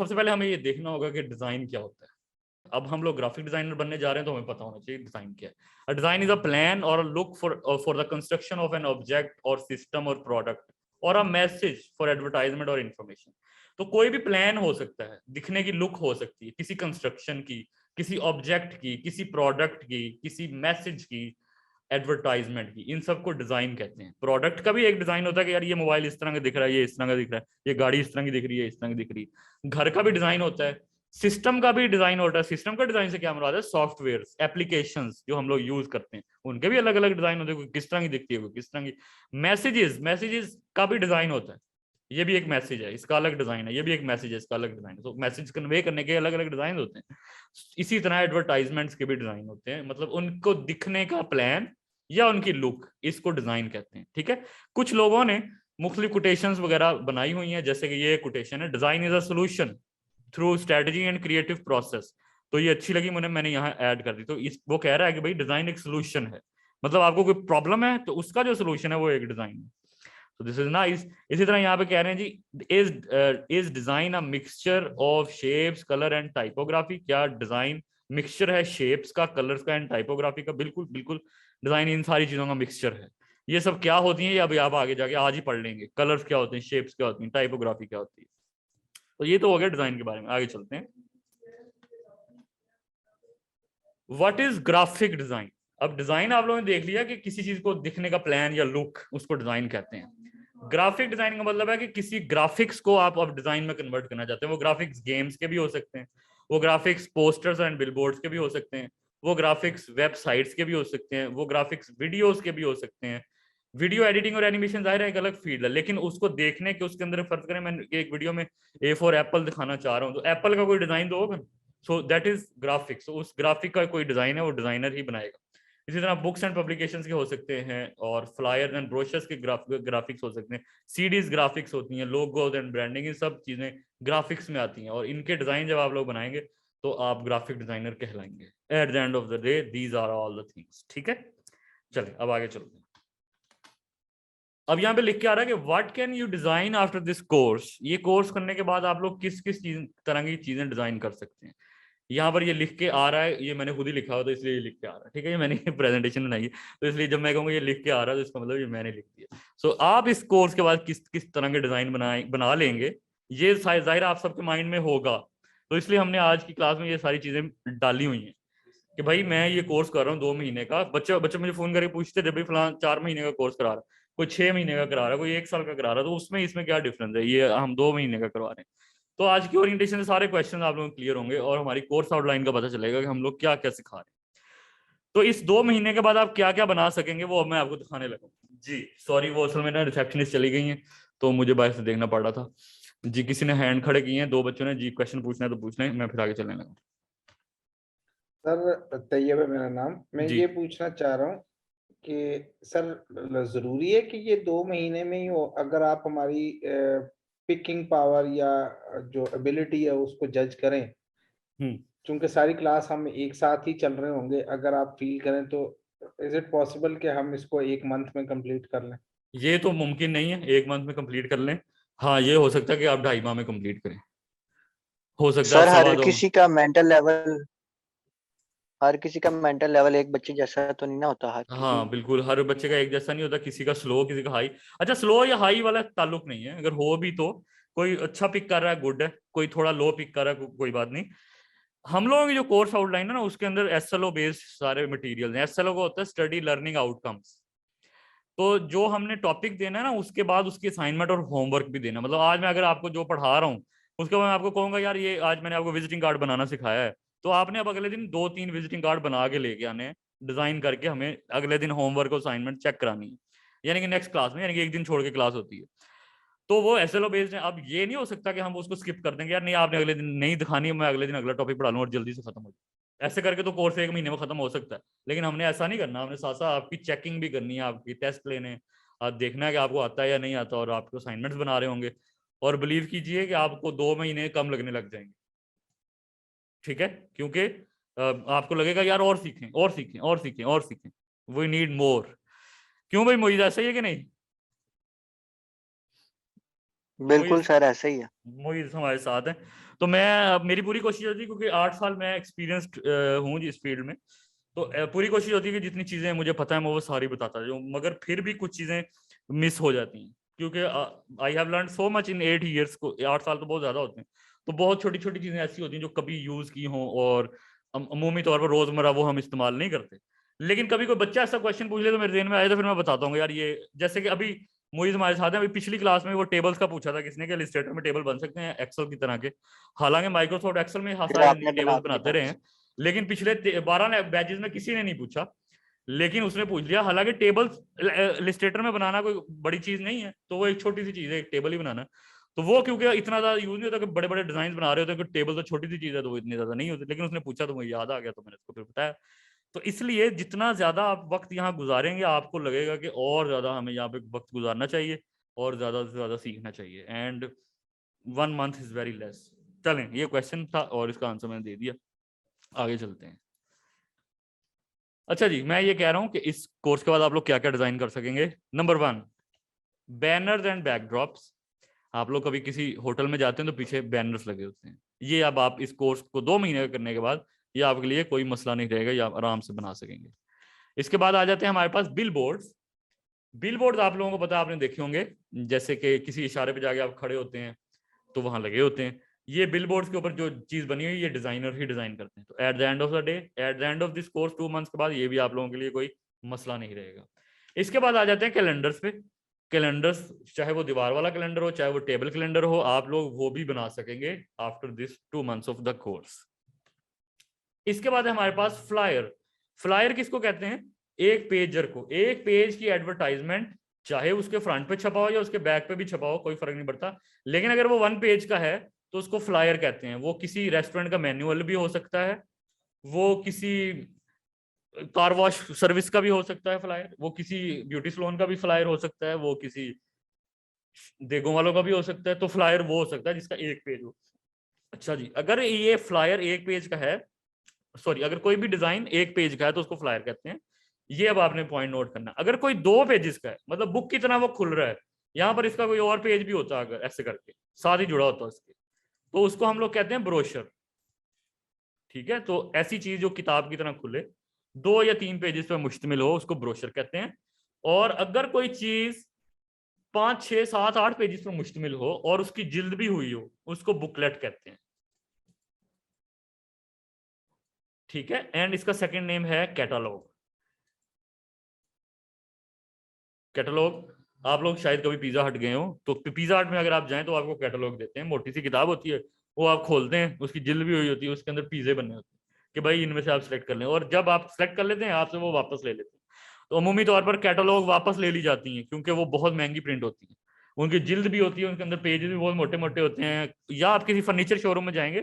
सबसे पहले हमें ये देखना होगा कि डिजाइन क्या होता है। अब हम लोग ग्राफिक डिजाइनर बनने जा रहे हैं तो हमें पता होना चाहिए डिजाइन क्या है। डिजाइन इज अ प्लान और look for the construction of an object और सिस्टम और प्रोडक्ट और अ मैसेज फॉर एडवर्टाइजमेंट और इंफॉर्मेशन। तो कोई भी प्लान हो सकता है, दिखने की लुक हो सकती है किसी कंस्ट्रक्शन की, किसी ऑब्जेक्ट की, किसी प्रोडक्ट की, किसी मैसेज की, एडवर्टाइजमेंट की, इन सबको डिजाइन कहते हैं। प्रोडक्ट का भी एक डिजाइन होता है कि यार ये मोबाइल इस तरह का दिख रहा है, ये इस तरह का दिख रहा है, ये गाड़ी इस तरह की दिख रही है, इस तरह की दिख रही है। घर का भी डिजाइन होता है, सिस्टम का भी डिजाइन होता है। सिस्टम का डिजाइन से क्या मुराद है? सॉफ्टवेयर, एप्लीकेशंस जो हम लोग यूज करते हैं उनके भी अलग अलग डिजाइन होते हैं, किस तरह की दिखती है, किस तरह की। मैसेजेस, मैसेजेस का भी डिजाइन होता है। ये भी एक मैसेज है, इसका अलग डिजाइन है, ये भी एक मैसेज है, इसका अलग डिजाइन है। तो मैसेज कन्वे करने के अलग अलग डिजाइन होते हैं। इसी तरह एडवर्टाइजमेंट्स के भी डिजाइन होते हैं, मतलब उनको दिखने का प्लान या उनकी लुक, इसको डिजाइन कहते हैं। ठीक है, कुछ लोगों ने मुख्तलिफ कोटेशंस वगैरह बनाई हुई हैं, जैसे कि ये कोटेशन है, design is a solution through strategy and creative process. तो ये अच्छी लगी मुझे, मैंने यहाँ ऐड कर दी। तो इस वो कह रहा है कि भाई डिजाइन एक सोल्यूशन है, मतलब आपको कोई प्रॉब्लम है तो उसका जो सोल्यूशन है वो एक डिजाइन है। तो दिस इज नाइस। इसी तरह यहाँ पे कह रहे हैं जी, is design a mixture of shapes, colour and typography. क्या डिजाइन मिक्सचर है शेप्स का, कलर्स का एंड टाइपोग्राफी का? बिल्कुल बिल्कुल, डिजाइन इन सारी चीजों का मिक्सचर है। ये सब क्या होती है ये अभी आप आगे जाके आज ही पढ़ लेंगे। कलर्स क्या होते हैं, शेप्स क्या होती हैं, टाइपोग्राफी क्या होती है। तो ये तो हो गया डिजाइन के बारे में। आगे चलते हैं। What is graphic design? अब डिजाइन आप लोगों ने देख लिया कि किसी चीज को दिखने का प्लान या लुक, उसको डिजाइन कहते हैं। ग्राफिक डिजाइनिंग का मतलब है कि किसी ग्राफिक्स को आप अब डिजाइन में कन्वर्ट करना चाहते हैं। वो ग्राफिक्स गेम्स के भी हो सकते हैं, वो ग्राफिक्स पोस्टर्स एंड बिलबोर्ड्स के भी हो सकते हैं, वो ग्राफिक्स वेबसाइट्स के भी हो सकते हैं, वो ग्राफिक्स वीडियोस के भी हो सकते हैं। वीडियो एडिटिंग और एनिमेशन जाहिर है एक अलग फील्ड है, लेकिन उसको देखने के उसके अंदर फर्ज करें, मैं एक वीडियो में ए फॉर एप्पल दिखाना चाह रहा हूँ तो एप्पल का कोई डिजाइन तो होगा। So that is graphics. उस ग्राफिक का कोई डिजाइन है वो डिजाइनर ही बनाएगा। इसी तरह बुक्स एंड पब्लिकेशंस के हो सकते हैं, और फ्लायर एंड ब्रोशर्स के ग्राफिक्स हो सकते हैं, सीडीज ग्राफिक्स होती हैं, लोगोज एंड ब्रांडिंग, ये सब चीजें ग्राफिक्स में आती हैं। और इनके डिजाइन जब आप लोग बनाएंगे तो आप ग्राफिक डिजाइनर कहलाएंगे। At the end of the day these are all the things. ठीक है, चले अब आगे चलते हैं। अब यहाँ पे लिख के आ रहा है कि what can you design after this course. ये कोर्स करने के बाद आप लोग किस किस चीज तरह की चीजें डिजाइन कर सकते हैं। यहाँ पर ये लिख के आ रहा है, ये मैंने खुद ही लिखा हुआ तो इसलिए ये लिख के आ रहा है। ठीक है, ये मैंने प्रेजेंटेशन बनाई है तो इसलिए जब मैं कहूँगा ये लिख के आ रहा है तो इसका मतलब ये मैंने लिख दिया। सो आप इस कोर्स के बाद किस किस तरह के डिजाइन बना लेंगे, ये जाहिर आप सबके माइंड में होगा। तो इसलिए हमने आज की क्लास में ये सारी चीजें डाली हुई हैं कि भाई मैं ये कोर्स कर रहा हूँ 2 महीने का। बच्चे बच्चे मुझे फोन करके पूछते जब भी फलां 4 महीने का कोर्स करा रहा है, कोई 6 महीने का करा रहा है, कोई 1 साल का करा रहा है, तो उसमें इसमें क्या डिफरेंस है, ये हम 2 महीने का करवा रहे हैं। तो आज की ओरिएंटेशन से सारे क्वेश्चन आप लोगों को क्लियर होंगे और हमारी कोर्स आउटलाइन का पता चलेगा कि हम लोग क्या क्या सिखा रहे हैं। तो इस 2 महीने के बाद आप क्या क्या बना सकेंगे वो अब मैं आपको दिखाने लगा जी। सॉरी, वो असल में ना रिसेप्शनिस्ट चली गई हैं तो मुझे बाहर से देखना पड़ रहा था जी। किसी ने हैंड खड़े किए हैं, 2 बच्चों ने जी, क्वेश्चन पूछना है तो पूछ लें, मैं फिर आगे चलने लगा। सर तैयब है मेरा नाम। मैं जी ये पूछना चाह रहा हूँ कि सर ज़रूरी है कि ये 2 महीने में ही हो? अगर आप हमारी पिकिंग पावर या जो एबिलिटी है उसको जज करें, हम्म चूंकि सारी क्लास हम एक साथ ही चल रहे होंगे, अगर आप फील करें तो इज इट पॉसिबल कि हम इसको 1 मंथ में कंप्लीट कर लें? ये तो मुमकिन नहीं है 1 मंथ में कंप्लीट कर लें। हाँ, ये हो सकता है कि आप 2.5 माह में कंप्लीट करें, हो सकता है आप सर सवा दो। हर किसी का मेंटल लेवल एक बच्चे जैसा तो नहीं ना होता हर किसी। हाँ बिल्कुल, हर बच्चे का एक जैसा नहीं होता, किसी का स्लो किसी का हाई। अच्छा, स्लो या हाई वाला ताल्लुक नहीं है, अगर हो भी तो कोई अच्छा पिक कर रहा है गुड है, कोई थोड़ा लो पिक कर रहा है कोई बात नहीं। हम लोगों की जो कोर्स आउटलाइन है ना उसके अंदर एसएलओ बेस्ड सारे मटेरियल हैं। एसएलओ का होता है स्टडी लर्निंग आउटकम्स। तो जो हमने टॉपिक देना है ना उसके बाद उसकी असाइनमेंट और होमवर्क भी देना। मतलब आज मैं अगर आपको जो पढ़ा रहा हूँ उसके बाद मैं आपको कहूंगा यार ये आज मैंने आपको विजिटिंग कार्ड बनाना सिखाया है, तो आपने अब अगले दिन 2-3 विजिटिंग कार्ड बना के लेके आने हैं, डिजाइन करके हमें अगले दिन होमवर्क और असाइनमेंट चेक करानी है, यानी कि नेक्स्ट क्लास में, यानी कि एक दिन छोड़ के क्लास होती है। तो वो एसएलओ बेस्ड है। अब ये नहीं हो सकता कि हम उसको स्किप कर देंगे, यार नहीं आपने अगले दिन नहीं दिखानी, मैं अगले दिन अगला टॉपिक पढ़ा लूँ और जल्दी से खत्म हो जाए। ऐसे करके तो कोर्स 1 महीने में खत्म हो सकता है, लेकिन हमने ऐसा नहीं करना। हमने साथ साथ आपकी चेकिंग भी करनी है, आपकी टेस्ट लेने, आप देखना है कि आपको आता है या नहीं आता, और आपको असाइनमेंट्स बना रहे होंगे। और बिलीव कीजिए कि आपको 2 महीने कम लगने लग जाएंगे। ठीक है, क्योंकि आपको लगेगा यार और सीखें और सीखें और सीखें और सीखें, वी नीड मोर। क्यों भाई मोहित, ऐसा ही है कि नहीं? बिल्कुल मोहित सर ऐसा ही है। मोहित हमारे साथ है। तो मैं मेरी पूरी कोशिश होती है, क्योंकि 8 साल मैं एक्सपीरियंस्ड हूँ इस फील्ड में, तो पूरी कोशिश होती है कि जितनी चीजें मुझे पता है मैं वो सारी बताता जाऊँ, मगर फिर भी कुछ चीजें मिस हो जाती हैं, क्योंकि I have learn so much in 8 years को, 8 साल तो बहुत ज्यादा होते हैं, तो बहुत छोटी छोटी चीजें ऐसी होती हैं जो कभी यूज की हों और अमूमी तौर पर रोजमर्रा वो हम इस्तेमाल नहीं करते। लेकिन कभी कोई बच्चा ऐसा क्वेश्चन पूछ ले तो मेरे ज़हन में आया, तो फिर मैं बताता हूँ यार, ये जैसे कि अभी मोइज हमारे साथ है, अभी पिछली क्लास में वो टेबल्स का पूछा था किसने, कि इलस्ट्रेटर में टेबल बन सकते हैं एक्सेल की तरह के। हालांकि माइक्रोसॉफ्ट एक्सेल में फिर सारे आपने बना टेबल्स बनाते रहे हैं, लेकिन पिछले 12 बैचेस में किसी ने नहीं पूछा, लेकिन उसने पूछ लिया। हालांकि टेबल्स इलस्ट्रेटर में बनाना कोई बड़ी चीज नहीं है, तो वो एक छोटी सी चीज है, एक टेबल ही बनाना। तो वो क्योंकि इतना ज्यादा यूज नहीं होता, कि बड़े बड़े डिजाइन बना रहे होते हैं, टेबल तो छोटी सी चीज है तो वो इतनी ज्यादा नहीं होती, लेकिन उसने पूछा तो मुझे याद आ गया, तो मैंने उसको फिर बताया। तो इसलिए जितना ज्यादा आप वक्त यहाँ गुजारेंगे, आपको लगेगा कि और ज्यादा हमें यहाँ पे वक्त गुजारना चाहिए और ज्यादा से ज्यादा सीखना चाहिए, and 1 month is very less. चलें, ये क्वेश्चन था और इसका आंसर मैंने दे दिया, आगे चलते हैं। अच्छा जी, मैं ये कह रहा हूँ कि इस कोर्स के बाद आप लोग क्या क्या डिजाइन कर सकेंगे। Number 1, banners and backdrops. आप लोग कभी किसी होटल में जाते हैं तो पीछे बैनर्स लगे होते हैं, ये अब आप इस कोर्स को 2 महीने करने के बाद ये आपके लिए कोई मसला नहीं रहेगा, ये आप आराम से बना सकेंगे। इसके बाद आ जाते हैं हमारे पास बिल बोर्ड्स। बिल बोर्ड आप लोगों को पता, आपने देखे होंगे, जैसे कि किसी इशारे पे जाके आप खड़े होते हैं तो वहां लगे होते हैं। ये बिल बोर्ड्स के ऊपर जो चीज बनी हुई है, ये डिजाइनर ही डिजाइन करते हैं। तो at the end of the day, eight the end of this course 2 months के बाद ये भी आप लोगों के लिए कोई मसला नहीं रहेगा। इसके बाद आ जाते हैं कैलेंडर्स पे। कैलेंडर्स, चाहे वो दीवार वाला कैलेंडर हो, चाहे वो टेबल कैलेंडर हो, आप लोग वो भी बना सकेंगे after this 2 months of the course. इसके बाद है हमारे पास फ्लायर। फ्लायर किसको कहते हैं? एक पेजर को, एक पेज की एडवर्टाइजमेंट, चाहे उसके फ्रंट पे छपा हो या उसके बैक पे भी छपा हो, कोई फर्क नहीं पड़ता, लेकिन अगर वो 1 पेज का है तो उसको फ्लायर कहते हैं। वो किसी रेस्टोरेंट का मैन्युअल भी हो सकता है, वो किसी कार वॉश सर्विस का भी हो सकता है फ्लायर, वो किसी ब्यूटी सैलून का भी फ्लायर हो सकता है, वो किसी देगों वालों का भी हो सकता है। तो फ्लायर वो हो सकता है जिसका एक पेज हो। अच्छा जी, अगर ये फ्लायर एक पेज का है, सॉरी, अगर कोई भी डिजाइन एक पेज का है तो उसको फ्लायर कहते हैं। ये अब आपने पॉइंट नोट करना। अगर कोई 2 पेजेस का है, मतलब बुक की तरह वो खुल रहा है, यहाँ पर इसका कोई और पेज भी होता है, अगर ऐसे करके साथ ही जुड़ा होता है उसके, तो उसको हम लोग कहते हैं ब्रोशर। ठीक है, तो ऐसी चीज जो किताब की तरह खुले, 2 या 3 पेजेस पर मुश्तमिल हो, उसको ब्रोशर कहते हैं। और अगर कोई चीज 5, 6, 7, 8 पेजेस पर मुश्तमिल हो और उसकी जिल्द भी हुई हो, उसको बुकलेट कहते हैं। ठीक है, एंड इसका सेकंड नेम है कैटलॉग। कैटलॉग, आप लोग शायद कभी पिज्जा हट गए हो, तो पिज्जा हट में अगर आप जाएं तो आपको कैटलॉग देते हैं, मोटी सी किताब होती है, वो आप खोलते हैं, उसकी जिल्द भी हुई होती है, उसके अंदर पिज्जे बने होते हैं कि भाई इनमें से आप सेलेक्ट कर लें, और जब आप सेलेक्ट कर लेते हैं आपसे वो वापस ले लेते हैं। तो अमूमी तौर पर कैटलॉग वापस ले ली जाती हैं, क्योंकि वो बहुत महंगी प्रिंट होती है, उनकी जिल्द भी होती है, उनके अंदर पेज भी बहुत मोटे मोटे होते हैं। या आप किसी फर्नीचर शोरूम में जाएंगे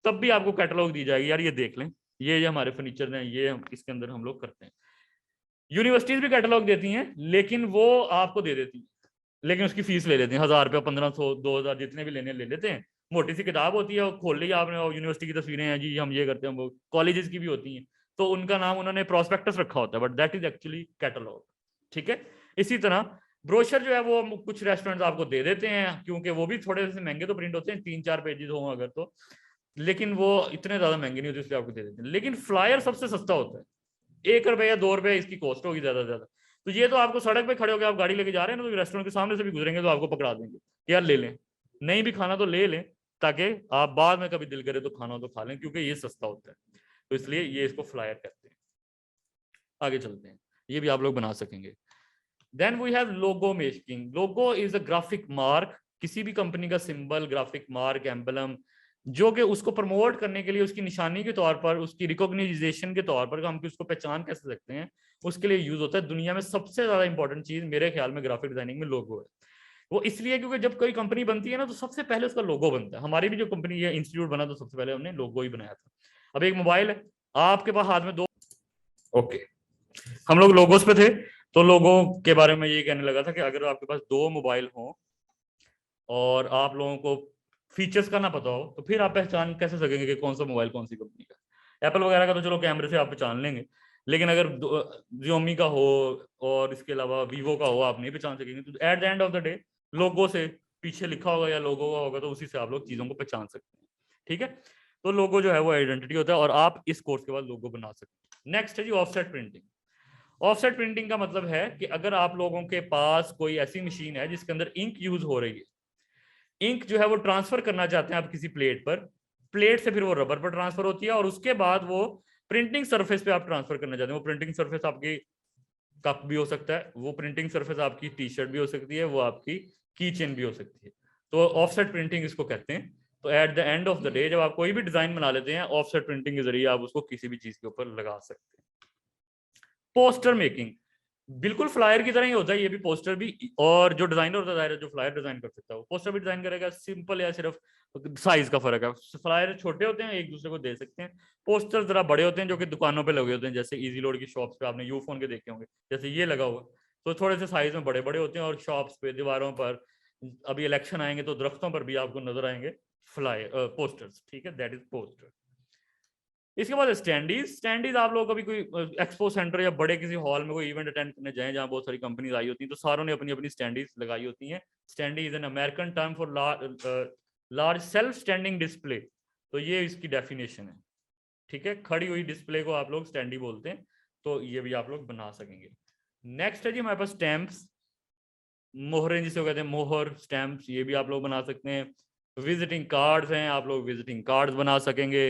तब भी आपको कैटलॉग दी जाएगी, यार ये देख लें, ये हमारे फर्नीचर हैं, ये इसके अंदर हम लोग करते हैं। यूनिवर्सिटीज भी कैटलॉग देती हैं, लेकिन वो आपको दे देती हैं, लेकिन उसकी फीस ले लेते हैं, 1000 रुपया, 1500, 2000, जितने भी लेने ले लेते हैं। मोटी सी किताब होती है, खोल ली आपने, और यूनिवर्सिटी की तस्वीरें हैं जी, हम ये करते हैं, वो कॉलेजेस की भी होती हैं, तो उनका नाम उन्होंने प्रोस्पेक्टस रखा होता है, but that is actually catalogue. ठीक है, इसी तरह ब्रोशर जो है वो कुछ रेस्टोरेंट्स आपको दे देते हैं, क्योंकि वो भी थोड़े से महंगे तो प्रिंट होते हैं, 3-4 पेजेस हो अगर तो, लेकिन वो इतने ज्यादा महंगे नहीं होते, इसलिए आपको दे देते हैं। लेकिन फ्लायर सबसे सस्ता होता है, 1 रुपये या 2 रुपये इसकी कॉस्ट होगी ज्यादा से ज्यादा। तो ये तो आपको सड़क पे खड़े होकर आप गाड़ी लेके जा रहे हैं ना, तो रेस्टोरेंट के सामने से भी गुजरेंगे तो आपको पकड़ा देंगे कि यार ले लें, नहीं भी खाना तो ले लें, ताकि आप बाद में कभी दिल करे तो खाना हो तो खा लें, क्योंकि ये सस्ता होता है, तो इसलिए ये इसको फ्लायर कहते हैं। आगे चलते हैं, ये भी आप लोग बना सकेंगे। Then we have logo making. Logo is a graphic mark, किसी भी कंपनी का सिंबल, ग्राफिक मार्क, एम्बलम, जो कि उसको प्रमोट करने के लिए, उसकी निशानी के तौर पर, उसकी रिकॉग्निजेशन के तौर पर, हम उसको पहचान कैसे सकते हैं, उसके लिए यूज होता है। दुनिया में सबसे ज्यादा इंपॉर्टेंट चीज मेरे ख्याल में ग्राफिक डिजाइनिंग में लोगो है। वो इसलिए क्योंकि जब कोई कंपनी बनती है ना, तो सबसे पहले उसका लोगो बनता है। हमारी भी जो कंपनी है, इंस्टीट्यूट बना, तो सबसे पहले हमने लोगो ही बनाया था। अब एक मोबाइल है, आपके पास हाथ में 2, ओके, हम लोग लोगोस पे थे, तो लोगों के बारे में ये कहने लगा था कि अगर आपके पास 2 मोबाइल हो और आप लोगों को फीचर्स का ना पता हो, तो फिर आप पहचान कैसे सकेंगे कि कौन सा मोबाइल कौन सी कंपनी का। एप्पल वगैरह का तो चलो कैमरे से आप पहचान लेंगे, लेकिन अगर Xiaomi का हो और इसके अलावा Vivo का हो, आप नहीं पहचान सकेंगे। तो at the end of the day logo से पीछे लिखा होगा या लोगो का होगा, तो उसी से आप लोग चीजों को पहचान सकते हैं। ठीक है, तो लोगो जो है वो आइडेंटिटी होता है और आप इस कोर्स के बाद लोगो बना सकते हैं। नेक्स्ट है जी ऑफसेट प्रिंटिंग। ऑफसेट प्रिंटिंग का मतलब है कि अगर आप लोगों के पास कोई ऐसी मशीन है जिसके अंदर इंक यूज हो रही है, इंक जो है वो ट्रांसफर करना चाहते हैं आप किसी प्लेट पर, प्लेट से फिर वो रबर पर ट्रांसफर होती है और उसके बाद वो प्रिंटिंग सरफेस पे आप ट्रांसफर करना चाहते हैं। वो प्रिंटिंग सरफेस आपकी कप भी हो सकता है, वो प्रिंटिंग सरफेस आपकी टी शर्ट भी हो सकती है, वो आपकी की चेन भी हो सकती है। तो ऑफसेट प्रिंटिंग इसको कहते हैं। तो at the end of the day जब आप कोई भी डिजाइन बना लेते हैं, ऑफसेट प्रिंटिंग के जरिए आप उसको किसी भी चीज के ऊपर लगा सकते हैं। पोस्टर मेकिंग बिल्कुल फ्लायर की तरह ही होता है ये भी, पोस्टर भी। और जो डिजाइनर होता है जो फ्लायर डिजाइन कर सकता है वो पोस्टर भी डिजाइन करेगा। सिंपल है, सिर्फ साइज का फर्क है। फ्लायर छोटे होते हैं, एक दूसरे को दे सकते हैं। पोस्टर जरा बड़े होते हैं जो कि दुकानों पे लगे होते हैं, जैसे इजी लोड की शॉप्स पे आपने यूफोन के देखे होंगे, जैसे ये लगा हुआ, तो थोड़े से साइज में बड़े बड़े होते हैं। और शॉप्स पे, दीवारों पर, अभी इलेक्शन आएंगे तो दरख्तों पर भी आपको नजर आएंगे फ्लायर पोस्टर्स, ठीक है, दैट इज पोस्टर। इसके बाद स्टैंडीज। स्टैंडीज आप लोग कभी कोई एक्सपो सेंटर या बड़े किसी हॉल में कोई इवेंट अटेंड करने जाएं जहां बहुत सारी कंपनीज आई होती हैं, तो सारों ने अपनी अपनी स्टैंडीज लगाई होती हैं। Standee is an American term for large self standing display. तो ये इसकी डेफिनेशन है, ठीक है, खड़ी हुई डिस्प्ले को आप लोग स्टैंडी बोलते हैं। तो ये भी आप लोग बना सकेंगे। नेक्स्ट है जी हमारे पास स्टैम्प्स, मोहरें जिसे कहते हैं, मोहर स्टैम्प्स, ये भी आप लोग बना सकते हैं। विजिटिंग कार्ड्स हैं, आप लोग विजिटिंग कार्ड्स बना सकेंगे।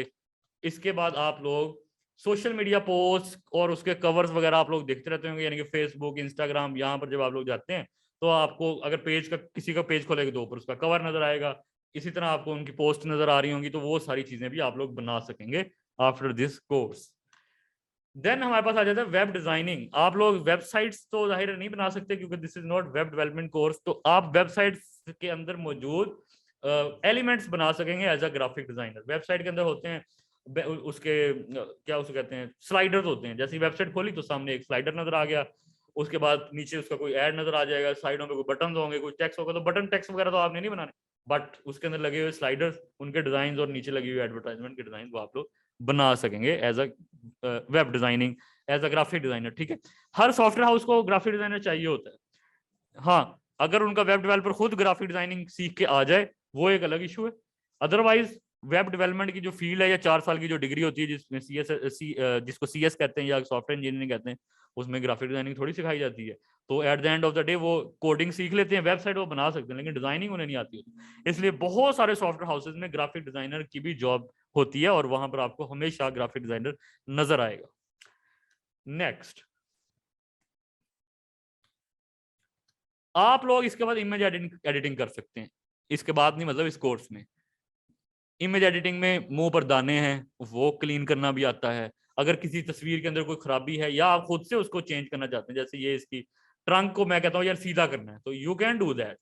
इसके बाद आप लोग सोशल मीडिया पोस्ट और उसके कवर्स वगैरह आप लोग देखते रहते होंगे, यानी कि फेसबुक, इंस्टाग्राम, यहाँ पर जब आप लोग जाते हैं तो आपको अगर पेज का, किसी का पेज खोलेगा तो ऊपर उसका कवर नजर आएगा, इसी तरह आपको उनकी पोस्ट नजर आ रही होंगी, तो वो सारी चीजें भी आप लोग बना सकेंगे आफ्टर दिस कोर्स। देन हमारे पास आ जाता है वेब डिजाइनिंग। आप लोग वेबसाइट्स तो जाहिर नहीं बना सकते क्योंकि this is not web development course, तो आप वेबसाइट्स के अंदर मौजूद एलिमेंट्स बना सकेंगे as a graphic designer. Website के अंदर होते हैं उसके क्या उसे कहते हैं, स्लाइडर्स होते हैं। जैसे वेबसाइट खोली तो सामने एक स्लाइडर नजर आ गया, उसके बाद नीचे उसका कोई ऐड नजर आ जाएगा, साइडों में कोई बटन होंगे, कोई टेक्स्ट होगा, तो बटन टेक्स्ट वगैरह तो आपने नहीं बनाने, बट उसके अंदर लगे हुए स्लाइडर्स, उनके डिजाइन और नीचे लगी हुई एडवर्टाइजमेंट के डिजाइन वो आप लोग बना सकेंगे as a web designing, as a graphic designer, ठीक है। हर सॉफ्टवेयर हाउस को ग्राफिक डिजाइनर चाहिए होता है। हाँ, अगर उनका वेब डेवलपर खुद ग्राफिक डिजाइनिंग सीख के आ जाए वो एक अलग इशू है। अदरवाइज वेब डेवलपमेंट की जो फील्ड है या 4 साल की जो डिग्री होती है जिसमें जिसको CS कहते हैं या सॉफ्टवेयर इंजीनियरिंग कहते हैं, उसमें ग्राफिक डिजाइनिंग थोड़ी सिखाई जाती है। तो at the end of the day वो कोडिंग सीख लेते हैं, वेबसाइट वो बना सकते हैं, लेकिन डिजाइनिंग उन्हें नहीं आती होती। इसलिए बहुत सारे सॉफ्टवेयर हाउसेज में ग्राफिक डिजाइनर की भी जॉब होती है और वहां पर आपको हमेशा ग्राफिक डिजाइनर नजर आएगा। नेक्स्ट, आप लोग इसके बाद इमेज एडिटिंग कर सकते हैं। इसके बाद नहीं, मतलब इस कोर्स में इमेज एडिटिंग में मुंह पर दाने हैं वो क्लीन करना भी आता है। अगर किसी तस्वीर के अंदर कोई खराबी है या आप खुद से उसको चेंज करना चाहते हैं, जैसे ये इसकी ट्रंक को मैं कहता हूँ यार सीधा करना है, तो you can do that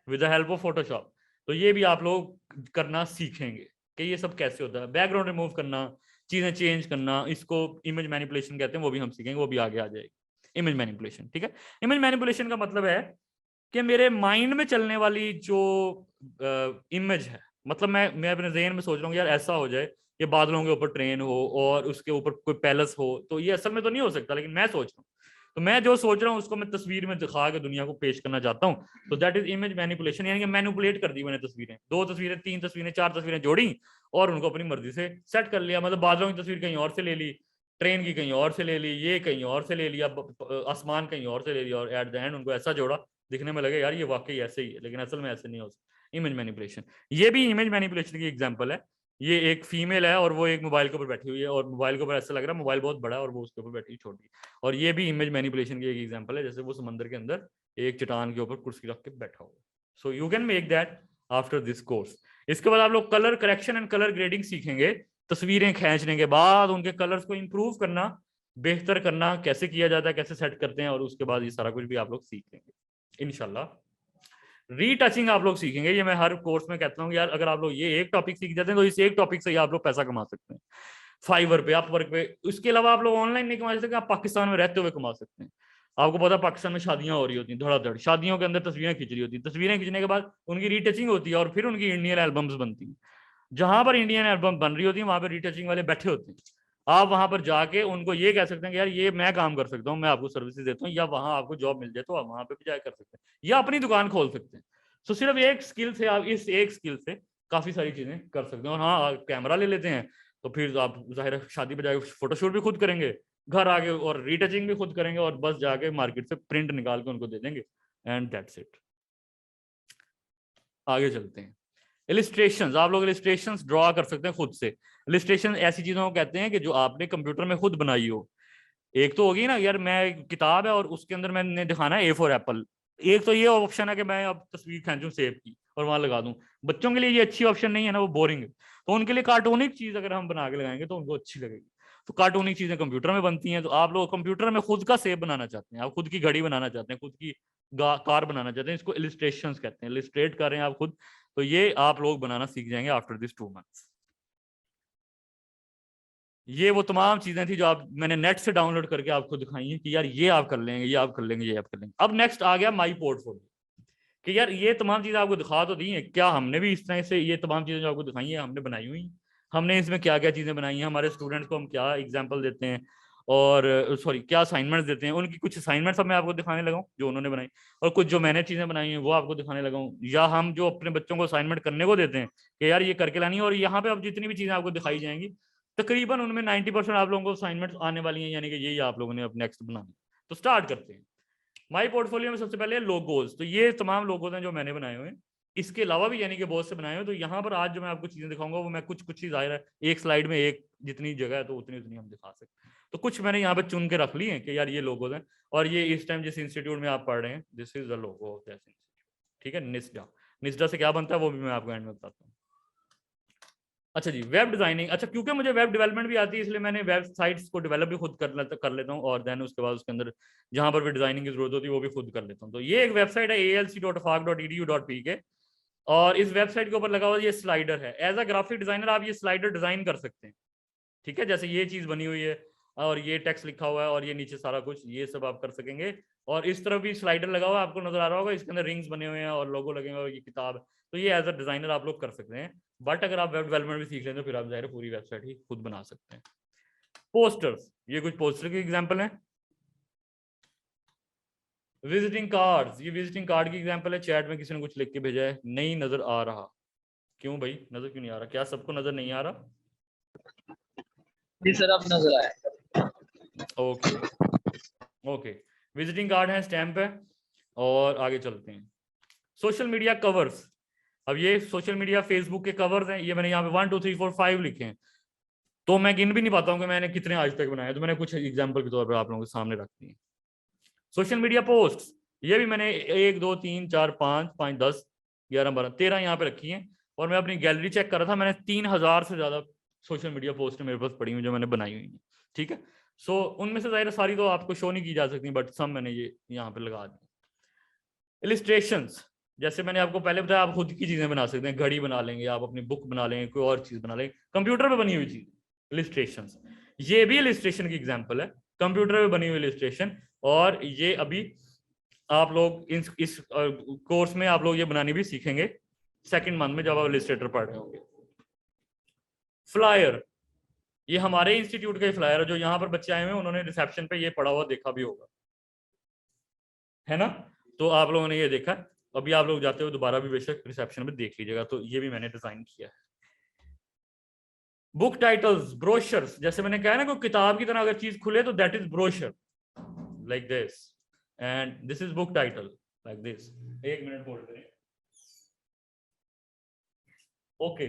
with the help of Photoshop. तो ये भी आप लोग करना सीखेंगे कि ये सब कैसे होता है, बैकग्राउंड रिमूव करना, चीजें चेंज करना, इसको इमेज मैनिपुलेशन कहते हैं, वो भी हम सीखेंगे, वो भी आगे आ जाएगी इमेज मैनिपुलेशन, ठीक है। इमेज मैनिपुलेशन का मतलब है कि मेरे माइंड में चलने वाली जो इमेज है, मतलब मैं अपने ज़हन में सोच रहा हूँ यार ऐसा हो जाए, ये बादलों के ऊपर ट्रेन हो और उसके ऊपर कोई पैलेस हो, तो ये असल में तो नहीं हो सकता, लेकिन मैं सोच रहा हूँ, तो मैं जो सोच रहा हूँ उसको मैं तस्वीर में दिखा के दुनिया को पेश करना चाहता हूँ। तो दैट इज इमेज मैनिपुलेशन, यानी कि मैनिपुलेट कर दी मैंने तस्वीरें, 2 तस्वीरें, 3 तस्वीरें, 4 तस्वीरें जोड़ी और उनको अपनी मर्जी से सेट कर लिया। मतलब बादलों की तस्वीर कहीं और से ले ली, ट्रेन की कहीं और से ले ली, ये कहीं और से ले लिया, आसमान कहीं और से ले लिया, और एट द एंड उनको ऐसा जोड़ा दिखने में लगे यार ये वाकई ऐसे ही है, लेकिन असल में ऐसे नहीं हो सकता। इमेज मैनिपुलेशन, ये भी इमेज मैनिपुलेशन की एग्जांपल है। ये एक फीमेल है और वो एक मोबाइल के ऊपर बैठी हुई है और मोबाइल के ऊपर ऐसा लग रहा है मोबाइल बहुत बड़ा है और वो उसके ऊपर बैठी छोटी, और ये भी इमेज मैनिपुलेशन की एक एग्जांपल है, जैसे वो समंदर के अंदर एक चट्टान के ऊपर कुर्सी रख के बैठा हुआ। So you can make that after this course. इसके बाद आप लोग colour correction and colour grading सीखेंगे। तस्वीरें खींचने के बाद उनके कलर्स को इंप्रूव करना, बेहतर करना कैसे किया जाता है, कैसे सेट करते हैं, और उसके बाद ये सारा कुछ भी आप लोग सीख लेंगे इंशाल्लाह। रीटचिंग आप लोग सीखेंगे, ये मैं हर कोर्स में कहता हूँ यार, अगर आप लोग ये एक टॉपिक सीख जाते हैं तो इस एक टॉपिक से आप लोग पैसा कमा सकते हैं, फाइवर पे, अपवर्क पे। उसके अलावा आप लोग ऑनलाइन नहीं कमा सकते, आप पाकिस्तान में रहते हुए कमा सकते हैं। आपको पता है पाकिस्तान में शादियां हो रही होती हैं धड़ाधड़, शादियों के अंदर तस्वीरें खींच रही होती हैं, तस्वीरें खींचने के बाद उनकी रीटचिंग होती है और फिर उनकी इंडियन एल्बम्स बनती हैं। जहां पर इंडियन एल्बम बन रही होती है वहां पर रीटचिंग वाले बैठे होते हैं। आप वहां पर जाके उनको ये कह सकते हैं कि यार ये मैं काम कर सकता हूँ, मैं आपको सर्विसेज देता हूँ, या वहां आपको जॉब मिल जाए तो आप वहां पे भी जाके कर सकते हैं, या अपनी दुकान खोल सकते हैं। तो सिर्फ एक स्किल से, आप इस एक स्किल से काफी सारी चीजें कर सकते हैं। और हाँ, कैमरा ले लेते हैं तो फिर आप जाहिर है शादी पे जाके फोटोशूट भी खुद करेंगे, घर आके और रीटचिंग भी खुद करेंगे, और बस जाके मार्केट से प्रिंट निकाल के उनको दे देंगे, एंड दैट्स इट। आगे चलते हैं। इलिस्ट्रेशंस, आप लोग इलिस्ट्रेशंस ड्रॉ कर सकते हैं खुद से। इलिस्ट्रेशन ऐसी चीजों को कहते हैं कि जो आपने कंप्यूटर में खुद बनाई हो। एक तो होगी ना यार, मैं किताब है और उसके अंदर मैंने दिखाना है A फॉर एप्पल, एक तो ये ऑप्शन है कि मैं अब तस्वीर खींचूं सेब की और वहां लगा दूं। बच्चों के लिए ये अच्छी ऑप्शन नहीं है ना, वो बोरिंग है। तो उनके लिए कार्टूनिक चीज अगर हम बना के लगाएंगे तो उनको अच्छी लगेगी। तो कार्टूनिक चीजें कंप्यूटर में बनती हैं। तो आप लोग कंप्यूटर में खुद का सेब बनाना चाहते हैं, आप खुद की घड़ी बनाना चाहते हैं, खुद की कार बनाना चाहते हैं, इसको इलिस्ट्रेशंस कहते हैं। इलिस्ट्रेट कर रहे हैं आप खुद, तो ये आप लोग बनाना सीख जाएंगे आफ्टर दिस 2 मंथ्स। ये वो तमाम चीजें थी जो आप मैंने नेट से डाउनलोड करके आपको दिखाई हैं कि यार ये आप कर लेंगे, ये आप कर लेंगे, ये आप कर लेंगे। अब नेक्स्ट आ गया माई पोर्टफोलियो, कि यार ये तमाम चीजें आपको दिखा तो दी हैं, क्या हमने भी इस तरह से ये तमाम चीजें जो आपको दिखाई हैं हमने बनाई हुई, हमने इसमें क्या क्या चीजें बनाई हैं, हमारे स्टूडेंट्स को हम क्या एग्जाम्पल देते हैं और सॉरी क्या असाइनमेंट्स देते हैं, उनकी कुछ असाइनमेंट्स अब मैं आपको दिखाने लगा हूँ जो उन्होंने बनाई, और कुछ जो मैंने चीजें बनाई हैं वो आपको दिखाने लगा हूँ। या हम जो अपने बच्चों को असाइनमेंट करने को देते हैं कि यार ये करके लानी है, और यहाँ पे अब जितनी भी चीजें आपको दिखाई जाएंगी तकरीबन उनमें 90% आप लोगों को असाइनमेंट्स आने वाली हैं, यानी कि यही आप लोगों ने अब नेक्स्ट बनानी। तो स्टार्ट करते हैं। माई पोर्टफोलियो में सबसे पहले लोगोज, तो ये तमाम लोगोज हैं जो मैंने बनाए हुए हैं, इसके अलावा भी यानी कि बहुत से बनाए हुए। तो यहाँ पर आज जो मैं आपको चीजें दिखाऊंगा वो मैं कुछ ही जाहिर है एक स्लाइड में एक जितनी जगह है तो उतनी उतनी हम दिखा सकते हैं। तो कुछ मैंने यहाँ पे चुन के रख ली है कि यार ये लोगोज हैं, और ये इस टाइम जिस इंस्टीट्यूट में आप पढ़ रहे हैं this is the logo of that institute. ठीक है, निस्डा। निस्डा से क्या बनता है वो भी मैं आपको एंड में बताता हूँ। अच्छा जी, वेब डिजाइनिंग। अच्छा, क्योंकि मुझे वेब डेवलपमेंट भी आती है इसलिए मैंने वेबसाइट्स को डेवलप भी खुद कर लेता हूँ, और देन उसके बाद उसके अंदर जहां पर भी डिजाइनिंग की जरूरत होती है वो भी खुद कर लेता हूँ। तो ये एक वेबसाइट है alc.faq.edu.pk, और इस वेबसाइट के ऊपर लगा हुआ ये स्लाइडर है। एज अ ग्राफिक डिजाइनर आप ये स्लाइडर डिजाइन कर सकते हैं। ठीक है, जैसे ये चीज बनी हुई है और ये टेक्स्ट लिखा हुआ है और ये नीचे सारा कुछ, ये सब आप कर सकेंगे। और इस तरफ भी स्लाइडर लगा हुआ है, आपको नजर आ रहा होगा, इसके अंदर रिंग्स बने हुए हैं और लोगो लगे हुए हैं, ये किताब है। तो ये एज अ डिजाइनर आप लोग कर सकते हैं। बट अगर आप वेब डेवलपमेंट भी सीख लेते हैं तो फिर आप जाहिर है पूरी वेबसाइट ही खुद बना सकते हैं। पोस्टर्स, ये कुछ पोस्टर के एग्जाम्पल हैं। विजिटिंग कार्ड्स, ये विजिटिंग कार्ड की एग्जाम्पल है। चैट में किसी ने कुछ लिख के भेजा है, नहीं नजर आ रहा। क्यों भाई, नजर क्यों नहीं आ रहा? क्या सबको नजर नहीं आ रहा? जी सर, अब नजर आया। ओके ओके, विजिटिंग कार्ड है, स्टैंप है। और आगे चलते हैं। सोशल मीडिया कवर्स, अब ये सोशल मीडिया फेसबुक के कवर्स हैं। ये मैंने यहाँ पे 1 2 3 4 5 लिखे हैं, तो मैं गिन भी नहीं पाता हूँ कि मैंने कितने आज तक बनाए, तो मैंने कुछ एग्जाम्पल के तौर पर आप लोगों के सामने रख दिए। सोशल मीडिया पोस्ट, ये भी मैंने 1 2 3 4 5 5 10 11 12 13 यहाँ पे रखी हैं। और मैं अपनी गैलरी चेक कर रहा था, मैंने 3000 से ज्यादा सोशल मीडिया पोस्ट मेरे पास पड़ी हुई जो मैंने बनाई हुई है। ठीक है, सो उनमें से जाहिर सारी तो आपको शो नहीं की जा सकती, बट सब मैंने ये यहाँ पे लगा दी। इलिस्ट्रेशंस, जैसे मैंने आपको पहले बताया आप खुद की चीजें बना सकते हैं, घड़ी बना लेंगे आप, अपनी बुक बना लेंगे, कोई और चीज बना लेंगे, कंप्यूटर पे बनी हुई चीज इलिस्ट्रेशंस। ये भी इलिस्ट्रेशन की एग्जांपल है, कंप्यूटर पे बनी हुई इलिस्ट्रेशन। और ये अभी आप लोग इस कोर्स में आप लोग ये बनानी भी सीखेंगे 2nd मंथ में जब आप इलिस्ट्रेटर पढ़ रहे होंगे। फ्लायर, ये हमारे इंस्टीट्यूट का फ्लायर है जो यहाँ पर बच्चे आए हुए हैं, उन्होंने रिसेप्शन पे ये पढ़ा हुआ देखा भी होगा, है ना? तो आप लोगों ने ये देखा, अभी आप लोग जाते हो दोबारा भी बेशक रिसेप्शन में देख लीजिएगा। तो ये भी मैंने डिजाइन किया है। बुक टाइटल्स, ब्रोशर्स, जैसे मैंने कहा ना कोई किताब की तरह अगर चीज खुले तो that is brochure, like this, and this is book title like this. 1 minute hold करें। ओके,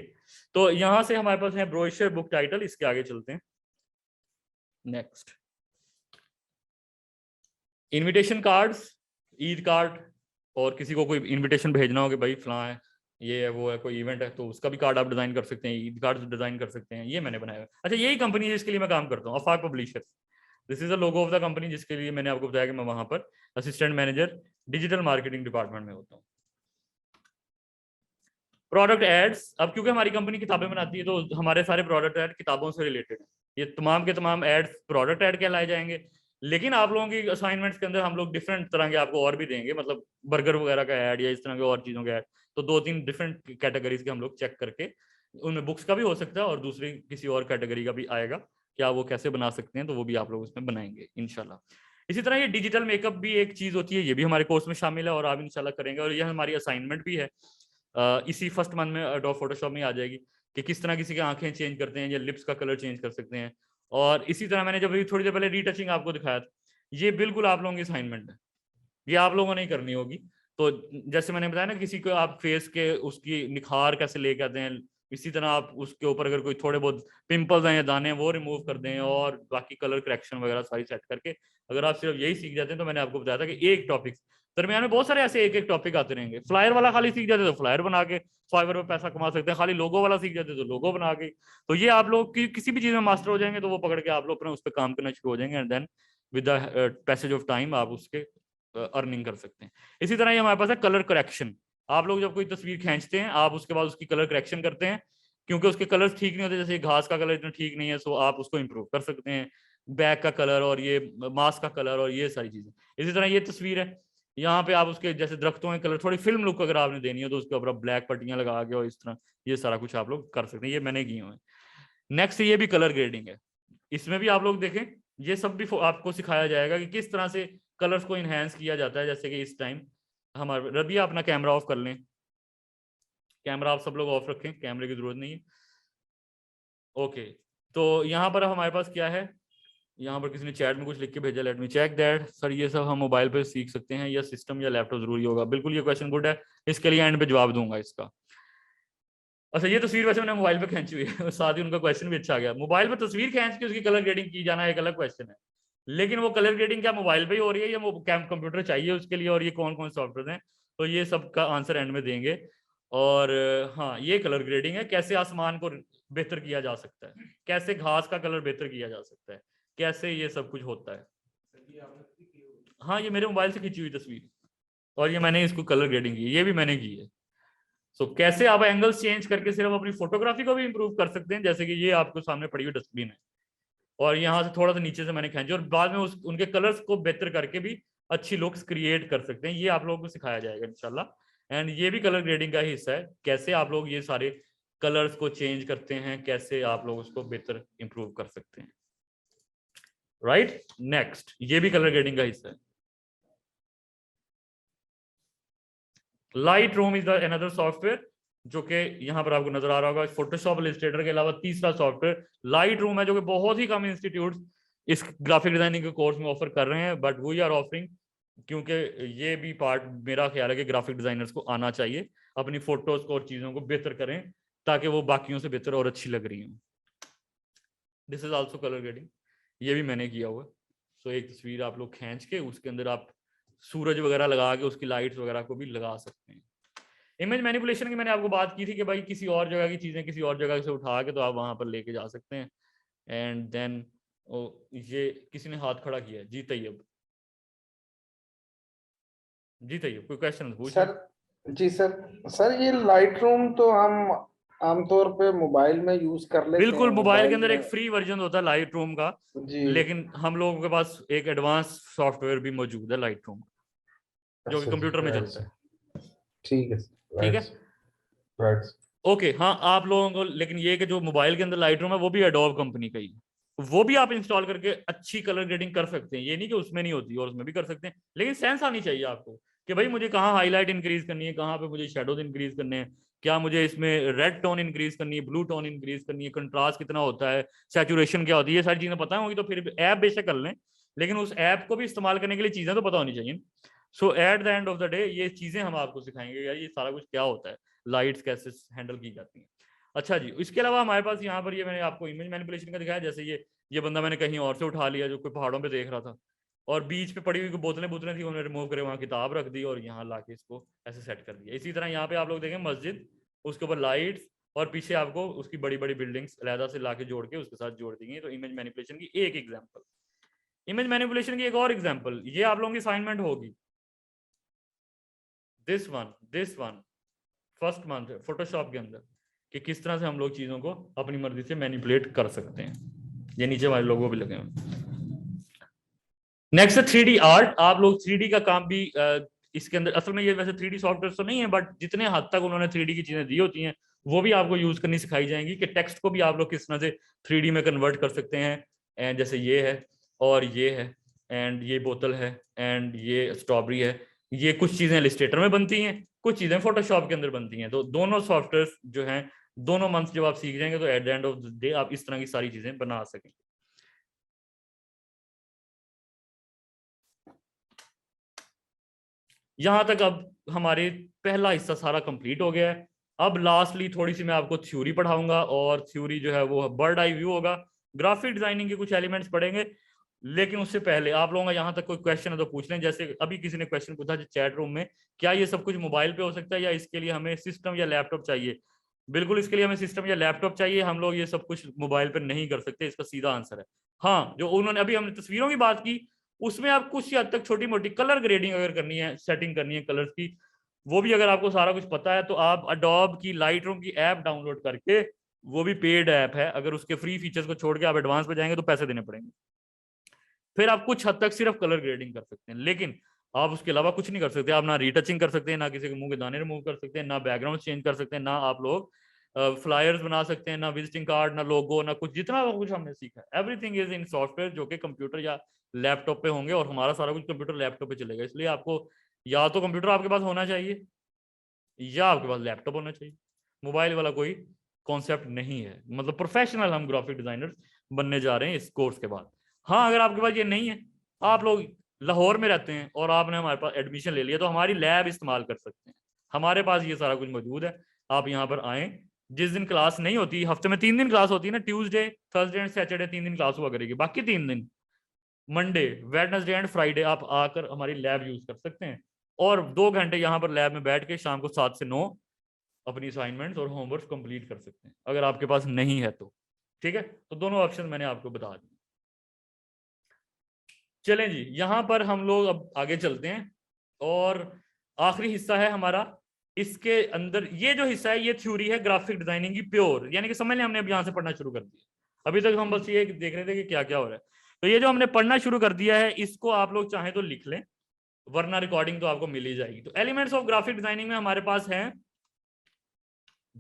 तो यहां से हमारे पास है ब्रोशर, बुक टाइटल। इसके आगे चलते हैं। Next, invitation cards, Eid card, और किसी को कोई इनविटेशन भेजना हो कि भाई फलां है, ये है वो है, कोई इवेंट है, तो उसका भी कार्ड आप डिजाइन कर सकते हैं, ईद कार्ड डिजाइन कर सकते हैं। ये मैंने बनाया है। अच्छा, यही कंपनी है जिसके लिए मैं काम करता हूँ, Afaq publishers. This is the logo of the company जिसके लिए मैंने आपको बताया कि मैं वहां पर assistant manager digital marketing department में होता हूँ। प्रोडक्ट एड्स, अब क्योंकि हमारी कंपनी किताबें बनाती है तो हमारे सारे प्रोडक्ट एड किताबों से रिलेटेड है। ये तमाम के तमाम एड्स प्रोडक्ट एड कहलाए जाएंगे। लेकिन आप लोगों की असाइनमेंट्स के अंदर हम लोग डिफरेंट तरह के आपको और भी देंगे, मतलब बर्गर वगैरह का ऐड या इस तरह के और चीज़ों के ऐड। तो 2-3 डिफरेंट कैटेगरीज के हम लोग चेक करके, उनमें बुक्स का भी हो सकता है और दूसरी किसी और कैटेगरी का भी आएगा, क्या वो कैसे बना सकते हैं, तो वो भी आप लोग उसमें बनाएंगे इंशाल्लाह। इसी तरह ये डिजिटल मेकअप भी एक चीज़ होती है, ये भी हमारे कोर्स में शामिल है और आप इंशाल्लाह करेंगे, और ये हमारी असाइनमेंट भी है। इसी फर्स्ट मंथ में एडोब फोटोशॉप में आ जाएगी कि किस तरह किसी की आंखें चेंज करते हैं या लिप्स का कलर चेंज कर सकते हैं। और इसी तरह मैंने जब थोड़ी देर पहले रीटचिंग आपको दिखाया था, ये बिल्कुल आप लोगों की असाइनमेंट है, ये आप लोगों ने ही करनी होगी। तो जैसे मैंने बताया ना, किसी को आप फेस के उसकी निखार कैसे लेके आते हैं, इसी तरह आप उसके ऊपर अगर कोई थोड़े बहुत पिंपल्स हैं या दाने हैं वो रिमूव कर दें, और बाकी कलर करेक्शन वगैरह सारी सेट करके अगर आप सिर्फ यही सीख जाते हैं, तो मैंने आपको बताया था कि एक टॉपिक दरमियान में बहुत सारे ऐसे एक एक टॉपिक आते रहेंगे। फ्लायर वाला खाली सीख जाते तो फ्लायर बना के फाइवर में पैसा कमा सकते हैं, खाली लोगो वाला सीख जाते तो लोगो बना के। तो ये आप लोग किसी भी चीज में मास्टर हो जाएंगे तो वो पकड़ के आप लोग अपने उस पर काम करना शुरू हो जाएंगे, and then with the passage of time आप उसके अर्निंग कर सकते हैं। इसी तरह ये हमारे पास है कलर करेक्शन। आप लोग जब कोई तस्वीर खींचते हैं, आप उसके बाद उसकी कलर करेक्शन करते हैं, क्योंकि उसके कलर्स ठीक नहीं होते, जैसे घास का कलर इतना ठीक नहीं है, सो आप उसको इंप्रूव कर सकते हैं, बैक का कलर और ये मास्क का कलर और ये सारी चीजें। इसी तरह ये तस्वीर है, यहाँ पे आप उसके जैसे दरख्तों के कलर थोड़ी फिल्म लुक अगर आपने देनी हो तो उसके ऊपर ब्लैक पट्टियां लगा के और इस तरह ये सारा कुछ आप लोग कर सकते हैं, ये मैंने किए हुए हैं। नेक्स्ट ये भी कलर ग्रेडिंग है, इसमें भी आप लोग देखें, ये सब भी आपको सिखाया जाएगा कि किस तरह से कलर्स को इनहेंस किया जाता है। जैसे कि इस टाइम हमारे रबिया अपना कैमरा ऑफ कर लें, कैमरा आप सब लोग ऑफ रखें, कैमरे की जरूरत नहीं है। ओके, तो यहाँ पर हमारे पास क्या है, यहाँ पर किसी ने चैट में कुछ लिख के भेजा, let me check that. Sir ये सब हम मोबाइल पे सीख सकते हैं या सिस्टम या लैपटॉप जरूरी होगा? बिल्कुल, ये क्वेश्चन गुड है, इसके लिए एंड पे जवाब दूंगा इसका। अच्छा, ये तस्वीर वैसे मैंने मोबाइल पे खींची हुई है, साथ ही उनका क्वेश्चन भी अच्छा आ गया। मोबाइल पे तस्वीर खींच के उसकी कलर ग्रेडिंग की जाना एक अलग क्वेश्चन है, लेकिन वो कलर ग्रेडिंग क्या मोबाइल पे ही हो रही है या वो कंप्यूटर चाहिए उसके लिए, और ये कौन कौन सॉफ्टवेयर हैं, तो ये सब का आंसर एंड में देंगे। और हाँ, ये कलर ग्रेडिंग है, कैसे आसमान को बेहतर किया जा सकता है, कैसे घास का कलर बेहतर किया जा सकता है, कैसे ये सब कुछ होता है। हाँ, ये मेरे मोबाइल से खींची हुई तस्वीर, और ये मैंने इसको कलर ग्रेडिंग की, ये भी मैंने की है। सो कैसे आप एंगल्स चेंज करके सिर्फ अपनी फोटोग्राफी को भी इंप्रूव कर सकते हैं, जैसे कि ये आपको सामने पड़ी हुई डस्टबिन है, और यहाँ से थोड़ा सा नीचे से मैंने खींची, और बाद में उनके कलर्स को बेहतर करके भी अच्छी लुक्स क्रिएट कर सकते हैं। ये आप लोगों को सिखाया जाएगा इंशाल्लाह, एंड ये भी कलर ग्रेडिंग का ही हिस्सा है, कैसे आप लोग ये सारे कलर्स को चेंज करते हैं, कैसे आप लोग उसको बेहतर इंप्रूव कर सकते हैं। राइट, नेक्स्ट, ये भी कलर ग्रेडिंग का हिस्सा है। Light room is another software जो कि यहाँ पर आपको नजर आ रहा होगा। फोटोशॉप इलस्ट्रेटर के अलावा तीसरा सॉफ्टवेयर लाइट रूम है, जो कि बहुत ही कम इंस्टीट्यूट इस ग्राफिक डिजाइनिंग के कोर्स में ऑफर कर रहे हैं, बट वी आर ऑफरिंग, क्योंकि ये भी पार्ट मेरा ख्याल है कि ग्राफिक डिजाइनर्स को आना चाहिए, अपनी फोटोज को और चीजों को बेहतर करें ताकि वो बाकियों से बेहतर और अच्छी लग रही हूँ। This is also colour grading, ये भी मैंने किया हुआ है। सो एक तस्वीर आप लोग खींच के उसके अंदर आप सूरज वगैरह लगा के उसकी लाइट्स वगैरह को भी लगा सकते हैं। इमेज मैनिपुलेशन की मैंने आपको बात की थी कि भाई किसी और जगह की चीजें किसी और जगह से उठा के तो आप वहां पर लेके जा सकते हैं, एंड देन ये किसी ने हाथ खड़ा किया, जी तैयब, जी तैयब कोई क्वेश्चन पूछ सर? जी सर ये लाइट रूम तो हम आमतौर पे मोबाइल में यूज कर लेते हैं। बिल्कुल, मोबाइल के अंदर एक फ्री वर्जन होता है लाइट रूम का, जी, लेकिन हम लोगों के पास एक एडवांस सॉफ्टवेयर भी मौजूद है लाइट रूम, जो कि कंप्यूटर में चलता है। ठीक है, ठीक है, राइट। ओके। हाँ, आप लोगों को लेकिन ये कि जो मोबाइल के अंदर लाइट रूम है वो भी एडोब कंपनी का ही, वो भी आप इंस्टॉल करके अच्छी कलर ग्रेडिंग कर सकते हैं, ये नहीं कि उसमें नहीं होती, और उसमें भी कर सकते हैं, लेकिन सेंस आनी चाहिए आपको कि भाई मुझे कहाँ हाईलाइट इंक्रीज करनी है, कहाँ पे मुझे शेडोज इंक्रीज करने हैं, क्या मुझे इसमें रेड टोन इंक्रीज करनी है, ब्लू टोन इंक्रीज करनी है, कंट्रास्ट कितना होता है, सैचुरेशन क्या होती है, ये सारी चीजें पता होंगी तो फिर ऐप बेशक कर लें, लेकिन उस ऐप को भी इस्तेमाल करने के लिए चीजें तो पता होनी चाहिए। So at the end of the day ये चीजें हम आपको सिखाएंगे यार, ये सारा कुछ क्या होता है, लाइट्स कैसे हैंडल की जाती हैं। अच्छा जी, इसके अलावा हमारे पास यहाँ पर ये मैंने आपको इमेज मैनिपुलेशन का दिखाया, जैसे ये बंदा मैंने कहीं और से उठा लिया जो कोई पहाड़ों पे देख रहा था, और बीच पे पड़ी हुई बोतलें थी, उन्होंने रिमूव करे वहाँ किताब रख दी और यहाँ लाके इसको ऐसे सेट कर दिया। इसी तरह यहाँ पे आप लोग देखें मस्जिद, उसके ऊपर लाइट्स, और पीछे आपको उसकी बड़ी बड़ी बिल्डिंग्स अलहदा से लाके जोड़ के उसके साथ जोड़ दी गई। तो इमेज मैनिपुलेशन की एक एग्जाम्पल। इमेज मैनिपुलेशन की एक और एग्जाम्पल, ये आप लोगों की असाइनमेंट होगी, this one first month Photoshop के अंदर, कि किस तरह से हम लोग चीजों को अपनी मर्जी से मैनिपुलेट कर सकते हैं। ये नीचे वाले लोगों भी लगे हुए। नेक्स्ट है 3D आर्ट। आप लोग 3D का काम भी इसके अंदर, असल में ये वैसे 3D सॉफ्टवेयर तो नहीं है, बट जितने हद तक उन्होंने 3D की चीजें दी होती हैं वो भी आपको यूज करनी सिखाई जाएंगी, कि टेक्स्ट को भी आप लोग किस तरह से 3D में कन्वर्ट कर सकते हैं। एंड जैसे ये है और ये है, एंड ये बोतल है, एंड ये स्ट्रॉबेरी है, ये कुछ चीजें इलस्ट्रेटर में बनती हैं, कुछ चीजें फोटोशॉप के अंदर बनती हैं। तो दोनों सॉफ्टवेयर जो हैं, दोनों मंथ जब आप सीख जाएंगे तो at the end of the day आप इस तरह की सारी चीजें बना सकेंगे। यहां तक अब हमारे पहला हिस्सा सारा कंप्लीट हो गया है। अब लास्टली थोड़ी सी मैं आपको थ्योरी पढ़ाऊंगा, और थ्योरी जो है वो बर्ड आई व्यू होगा। ग्राफिक डिजाइनिंग के कुछ एलिमेंट्स पढ़ेंगे, लेकिन उससे पहले आप लोगों का यहाँ तक कोई क्वेश्चन है तो पूछ लें। जैसे अभी किसी ने क्वेश्चन पूछा चैट रूम में, क्या ये सब कुछ मोबाइल पे हो सकता है या इसके लिए हमें सिस्टम या लैपटॉप चाहिए? बिल्कुल, इसके लिए हमें सिस्टम या लैपटॉप चाहिए। हम लोग ये सब कुछ मोबाइल पर नहीं कर सकते, इसका सीधा आंसर है हाँ। जो उन्होंने अभी हमने तस्वीरों की बात की, उसमें आप कुछ हद तक छोटी मोटी कलर ग्रेडिंग अगर करनी है, सेटिंग करनी है कलर्स की, वो भी अगर आपको सारा कुछ पता है तो आप अडोब की लाइट रूम की ऐप डाउनलोड करके, वो भी पेड ऐप है, अगर उसके फ्री फीचर्स को छोड़ के आप एडवांस पे जाएंगे तो पैसे देने पड़ेंगे। फिर आप कुछ हद तक सिर्फ कलर ग्रेडिंग कर सकते हैं, लेकिन आप उसके अलावा कुछ नहीं कर सकते। आप ना रीटचिंग कर सकते हैं, ना किसी के मुंह के दाने रिमूव कर सकते हैं, ना बैकग्राउंड चेंज कर सकते हैं, ना आप लोग फ्लायर्स बना सकते हैं, ना विजिटिंग कार्ड, ना लोगो, ना कुछ। जितना कुछ हमने सीखा है एवरीथिंग इज इन सॉफ्टवेयर जो कि कंप्यूटर या लैपटॉप पे होंगे, और हमारा सारा कुछ कंप्यूटर लैपटॉप पे चलेगा। इसलिए आपको या तो कंप्यूटर आपके पास होना चाहिए या आपके पास लैपटॉप होना चाहिए। मोबाइल वाला कोई कॉन्सेप्ट नहीं है। मतलब प्रोफेशनल हम ग्राफिक डिजाइनर्स बनने जा रहे हैं इस कोर्स के बाद। हाँ, अगर आपके पास ये नहीं है, आप लोग लाहौर में रहते हैं और आपने हमारे पास एडमिशन ले लिया, तो हमारी लैब इस्तेमाल कर सकते हैं। हमारे पास ये सारा कुछ मौजूद है। आप यहाँ पर आए, जिस दिन क्लास नहीं होती, हफ्ते में 3 दिन क्लास होती है ना, ट्यूसडे, थर्सडे एंड सैटरडे 3 दिन क्लास हुआ करेगी, बाकी 3 दिन मंडे, वेडनेसडे एंड फ्राइडे आप आकर हमारी लैब यूज कर सकते हैं, और 2 घंटे यहाँ पर लैब में बैठ के शाम को 7 से 9 अपनी असाइनमेंट्स और होमवर्क कंप्लीट कर सकते हैं, अगर आपके पास नहीं है तो। ठीक है, तो दोनों ऑप्शन मैंने आपको बता दिए। चलें जी, यहां पर हम लोग अब आगे चलते हैं, और आखिरी हिस्सा है हमारा। इसके अंदर ये जो हिस्सा है, ये थ्योरी है ग्राफिक डिजाइनिंग की प्योर, यानी कि समझ लें हमने अब यहाँ से पढ़ना शुरू कर दिया। अभी तक हम बस ये देख रहे थे कि क्या क्या हो रहा है। तो ये जो हमने पढ़ना शुरू कर दिया है, इसको आप लोग चाहें तो लिख लें, वरना रिकॉर्डिंग तो आपको मिल ही जाएगी। तो एलिमेंट्स ऑफ ग्राफिक डिजाइनिंग में हमारे पास हैं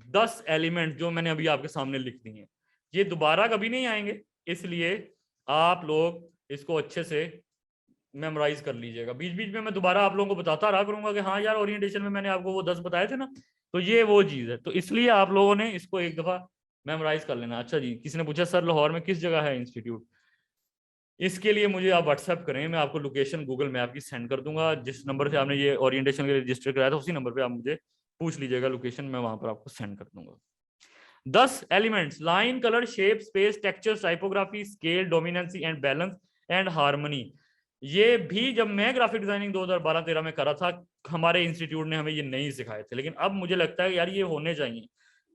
10 एलिमेंट, जो मैंने अभी आपके सामने लिख दिए हैं। ये दोबारा कभी नहीं आएंगे, इसलिए आप लोग इसको अच्छे से मेमोराइज कर लीजिएगा। बीच बीच में मैं दोबारा आप लोगों को बताता रहा करूंगा कि हाँ यार, ओरिएंटेशन में मैंने आपको वो 10 बताए थे ना, तो ये वो चीज है। तो इसलिए आप लोगों ने इसको एक दफा मेमोराइज कर लेना। अच्छा जी, किसी ने पूछा सर लाहौर में किस जगह है इंस्टीट्यूट? इसके लिए मुझे आप व्हाट्सएप करें, मैं आपको लोकेशन गूगल मैप की सेंड कर दूंगा। जिस नंबर से आपने ये ओरिएंटेशन के लिए रजिस्टर कराया था, उसी नंबर पे आप मुझे पूछ लीजिएगा लोकेशन, मैं वहां पर आपको सेंड कर दूंगा। 10 elements: line, colour, shape, space, texture, typography, scale, dominancy and balance and harmony. ये भी जब मैं ग्राफिक डिजाइनिंग 2012-13 में करा था, हमारे इंस्टीट्यूट ने हमें ये नहीं सिखाए थे, लेकिन अब मुझे लगता है यार ये होने चाहिए।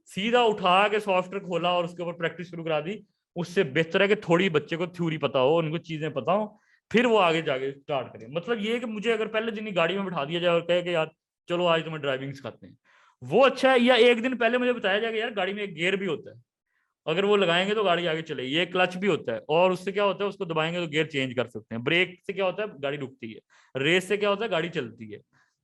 सीधा उठा के सॉफ्टवेयर खोला और उसके ऊपर प्रैक्टिस शुरू करा दी, उससे बेहतर है कि थोड़ी बच्चे को थ्योरी पता हो, उनको चीजें पता हो, फिर वो आगे जाके स्टार्ट करें। मतलब ये कि मुझे अगर पहले दिन ही गाड़ी में बैठा दिया जाए और कहे कि यार चलो आज तुम्हें ड्राइविंग सिखाते हैं, वो अच्छा है। या एक दिन पहले मुझे बताया जाएगा यार गाड़ी में एक गियर भी होता है, अगर वो लगाएंगे तो गाड़ी आगे चलेगी, ये क्लच भी होता है, और उससे क्या होता है, उसको दबाएंगे तो गियर चेंज कर सकते हैं। ब्रेक से क्या होता है, गाड़ी रुकती है। रेस से क्या होता है, गाड़ी चलती है।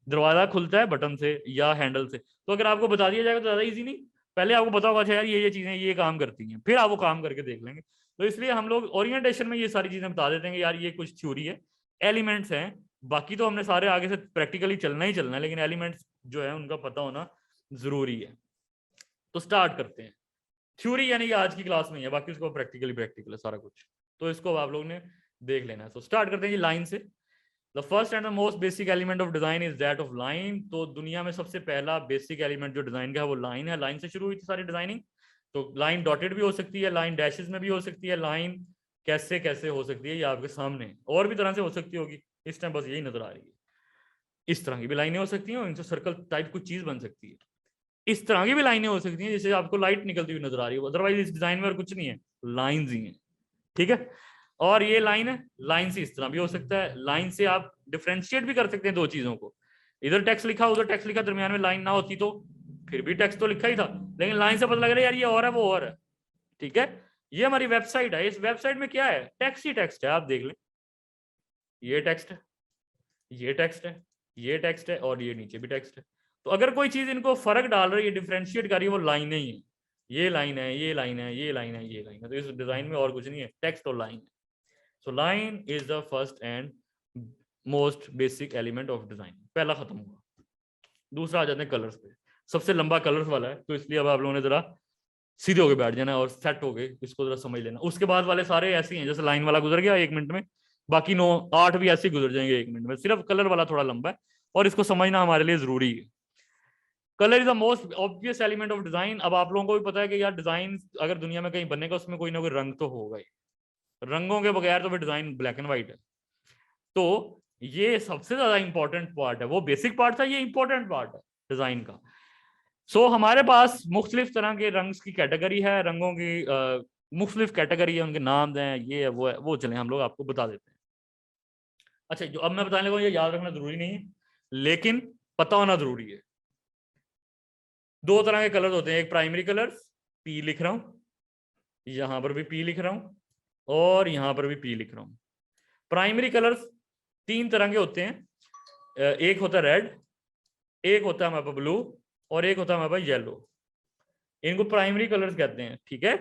दरवाजा खुलता है बटन से या हैंडल से। तो अगर आपको बता दिया जाएगा तो ज्यादा इजी नहीं, पहले आपको पता होगा अच्छा यार ये चीजें ये काम करती हैं, फिर आप वो काम करके देख लेंगे। तो इसलिए हम लोग ओरिएंटेशन में ये सारी चीजें बता देते हैं कि यार ये कुछ थ्योरी है, एलिमेंट्स हैं, बाकी तो हमने सारे आगे से प्रैक्टिकली चलना ही चलना है, लेकिन एलिमेंट्स जो है उनका पता होना जरूरी है। तो स्टार्ट करते हैं। थ्योरी यानी कि आज की क्लास में है, बाकी उसको प्रैक्टिकल है सारा कुछ, तो इसको आप लोग ने देख लेना है। तो स्टार्ट करते हैं जी लाइन से। The first and the most basic element of design is that of line. तो दुनिया में सबसे पहला बेसिक एलिमेंट जो डिजाइन का है वो लाइन है। लाइन से शुरू हुई थी सारी डिजाइनिंग। तो लाइन डॉटेड भी हो सकती है, लाइन डैशेस में भी हो सकती है, लाइन कैसे कैसे हो सकती है ये आपके सामने, और भी तरह से हो सकती होगी, इस टाइम बस यही नजर आ रही है। इस तरह की भी लाइनें हो सकती हैं, और इनसे सर्कल टाइप कुछ चीज बन सकती है। इस तरह की भी लाइनें हो सकती हैं जैसे आपको लाइट निकलती हुई नजर आ रही है, अदरवाइज इस डिजाइन में और कुछ नहीं है, लाइंस ही हैं। ठीक है, और ये लाइन है, लाइन से इस तरह भी हो सकता है। लाइन से आप डिफरेंशिएट भी कर सकते हैं दो चीजों को, इधर टेक्स्ट लिखा उधर टेक्स्ट लिखा, दरमियान में लाइन ना होती तो फिर भी टेक्स्ट तो लिखा ही था, लेकिन लाइन से पता लग रहा है यार ये और है वो और है। ठीक है, ये हमारी वेबसाइट है, इस वेबसाइट में क्या है, टेक्स्ट ही टेक्स्ट है। आप देख लें, ये टेक्स्ट है, ये टेक्स्ट है, ये टेक्स्ट है, और ये नीचे भी टेक्स्ट है। तो अगर कोई चीज इनको फर्क डाल रही है, डिफरेंशिएट कर रही है, वो लाइन ही है। ये लाइन है, ये लाइन है, ये लाइन है, ये लाइन है। तो इस डिजाइन में और कुछ नहीं है, टेक्स्ट और लाइन है। So line is the first and most basic element of design, पहला खत्म हुआ। दूसरा आ जाते हैं कलर्स पे, सबसे लंबा कलर्स वाला है, तो इसलिए अब आप लोगों ने जरा सीधे होके बैठ जाना और सेट हो गए, इसको जरा समझ लेना। उसके बाद वाले सारे ऐसे हैं, जैसे लाइन वाला गुजर गया 1 मिनट में, बाकी 9 8 भी ऐसे गुजर जाएंगे 1 मिनट में, सिर्फ कलर वाला थोड़ा लंबा है और इसको समझना हमारे लिए जरूरी है। Colour is the most obvious element of design. अब आप लोगों को भी पता है कि यार डिजाइन अगर दुनिया में कहीं बनेगा उसमें कोई ना कोई रंग तो होगा ही, रंगों के बगैर तो फिर डिजाइन ब्लैक एंड व्हाइट है। तो ये सबसे ज्यादा इंपॉर्टेंट पार्ट है, वो बेसिक पार्ट था, ये इंपॉर्टेंट पार्ट है डिजाइन का। सो हमारे पास मुख्तलिफ तरह के रंग की कैटेगरी है, रंगों की मुख्तलिफ कैटेगरी है, उनके नाम हैं, ये है वो चले हम लोग आपको बता देते हैं। अच्छा, जो अब मैं बताने लगा ये याद रखना जरूरी नहीं है, लेकिन पता होना जरूरी है। 2 तरह के कलर होते हैं, एक प्राइमरी कलर्स, पी लिख रहा हूं, यहां पर भी पी लिख रहा हूं और यहां पर भी पी लिख रहा हूं। प्राइमरी कलर्स 3 तरह के होते हैं, एक होता है रेड, एक होता है हमारे पास ब्लू और एक होता है हमारे पास येलो। इनको प्राइमरी कलर्स कहते हैं, ठीक है।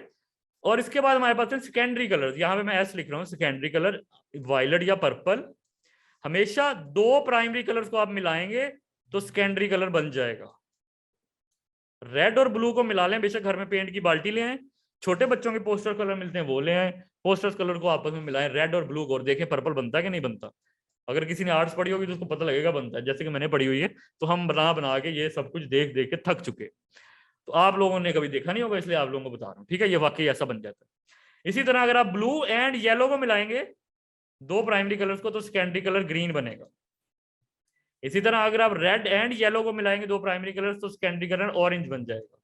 और इसके बाद हमारे पास है सेकेंडरी कलर्स, यहाँ पे मैं एस लिख रहा हूँ, सेकेंडरी कलर वायलेट या पर्पल। हमेशा 2 प्राइमरी कलर्स को आप मिलाएंगे तो सेकेंडरी कलर बन जाएगा। रेड और ब्लू को मिला लें, बेशक घर में पेंट की बाल्टी ले आए, छोटे बच्चों के पोस्टर कलर मिलते हैं वो ले आए, पोस्टर्स कलर को आपस में मिलाएं, रेड और ब्लू को, और देखें पर्पल बनता है कि नहीं बनता। अगर किसी ने आर्ट्स पढ़ी होगी तो उसको पता लगेगा बनता है, जैसे कि मैंने पढ़ी हुई है, तो हम बना बना के ये सब कुछ देख देख के थक चुके। तो आप लोगों ने कभी देखा नहीं होगा, इसलिए आप लोगों को बता रहा हूँ, ठीक है। ये वाकई ऐसा बन जाता है। इसी तरह अगर आप ब्लू एंड येलो को मिलाएंगे 2 प्राइमरी कलर्स को, तो सेकेंडरी कलर ग्रीन बनेगा। इसी तरह अगर आप रेड एंड येलो को मिलाएंगे 2 प्राइमरी कलर्स, तो सेकेंडरी कलर ऑरेंज बन जाएगा।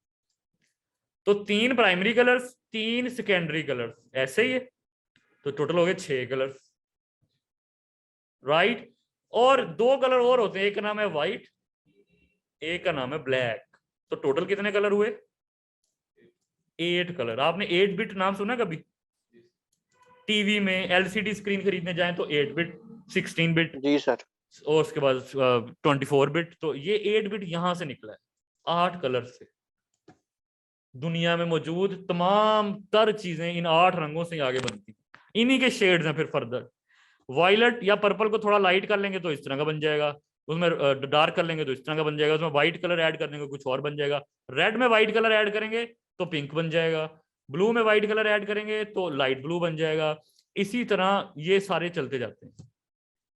तो 3 प्राइमरी कलर्स, 3 सेकेंडरी कलर्स, ऐसे ही है। तो टोटल हो गए 6 कलर्स, राइट। और 2 कलर और होते हैं, एक का नाम है व्हाइट, एक का नाम है ब्लैक। तो टोटल कितने कलर हुए? 8 कलर। आपने 8 बिट नाम सुना कभी? टीवी में एलसीडी स्क्रीन खरीदने जाएं तो 8 बिट, 16 बिट, जी सर, और उसके बाद 24 बिट। तो ये 8 बिट यहां से निकला है, 8 कलर से। दुनिया में मौजूद तमाम तर चीजें इन 8 रंगों से आगे बनती, इन्हीं के शेड्स हैं। फिर फर्दर वायलेट या पर्पल को थोड़ा लाइट कर लेंगे तो इस तरह का बन जाएगा, उसमें डार्क कर लेंगे तो इस तरह का बन जाएगा, उसमें व्हाइट कलर ऐड कर देंगे कुछ और बन जाएगा, रेड में व्हाइट कलर ऐड करेंगे तो पिंक बन जाएगा, ब्लू में व्हाइट कलर ऐड करेंगे तो लाइट ब्लू बन जाएगा। इसी तरह ये सारे चलते जाते हैं,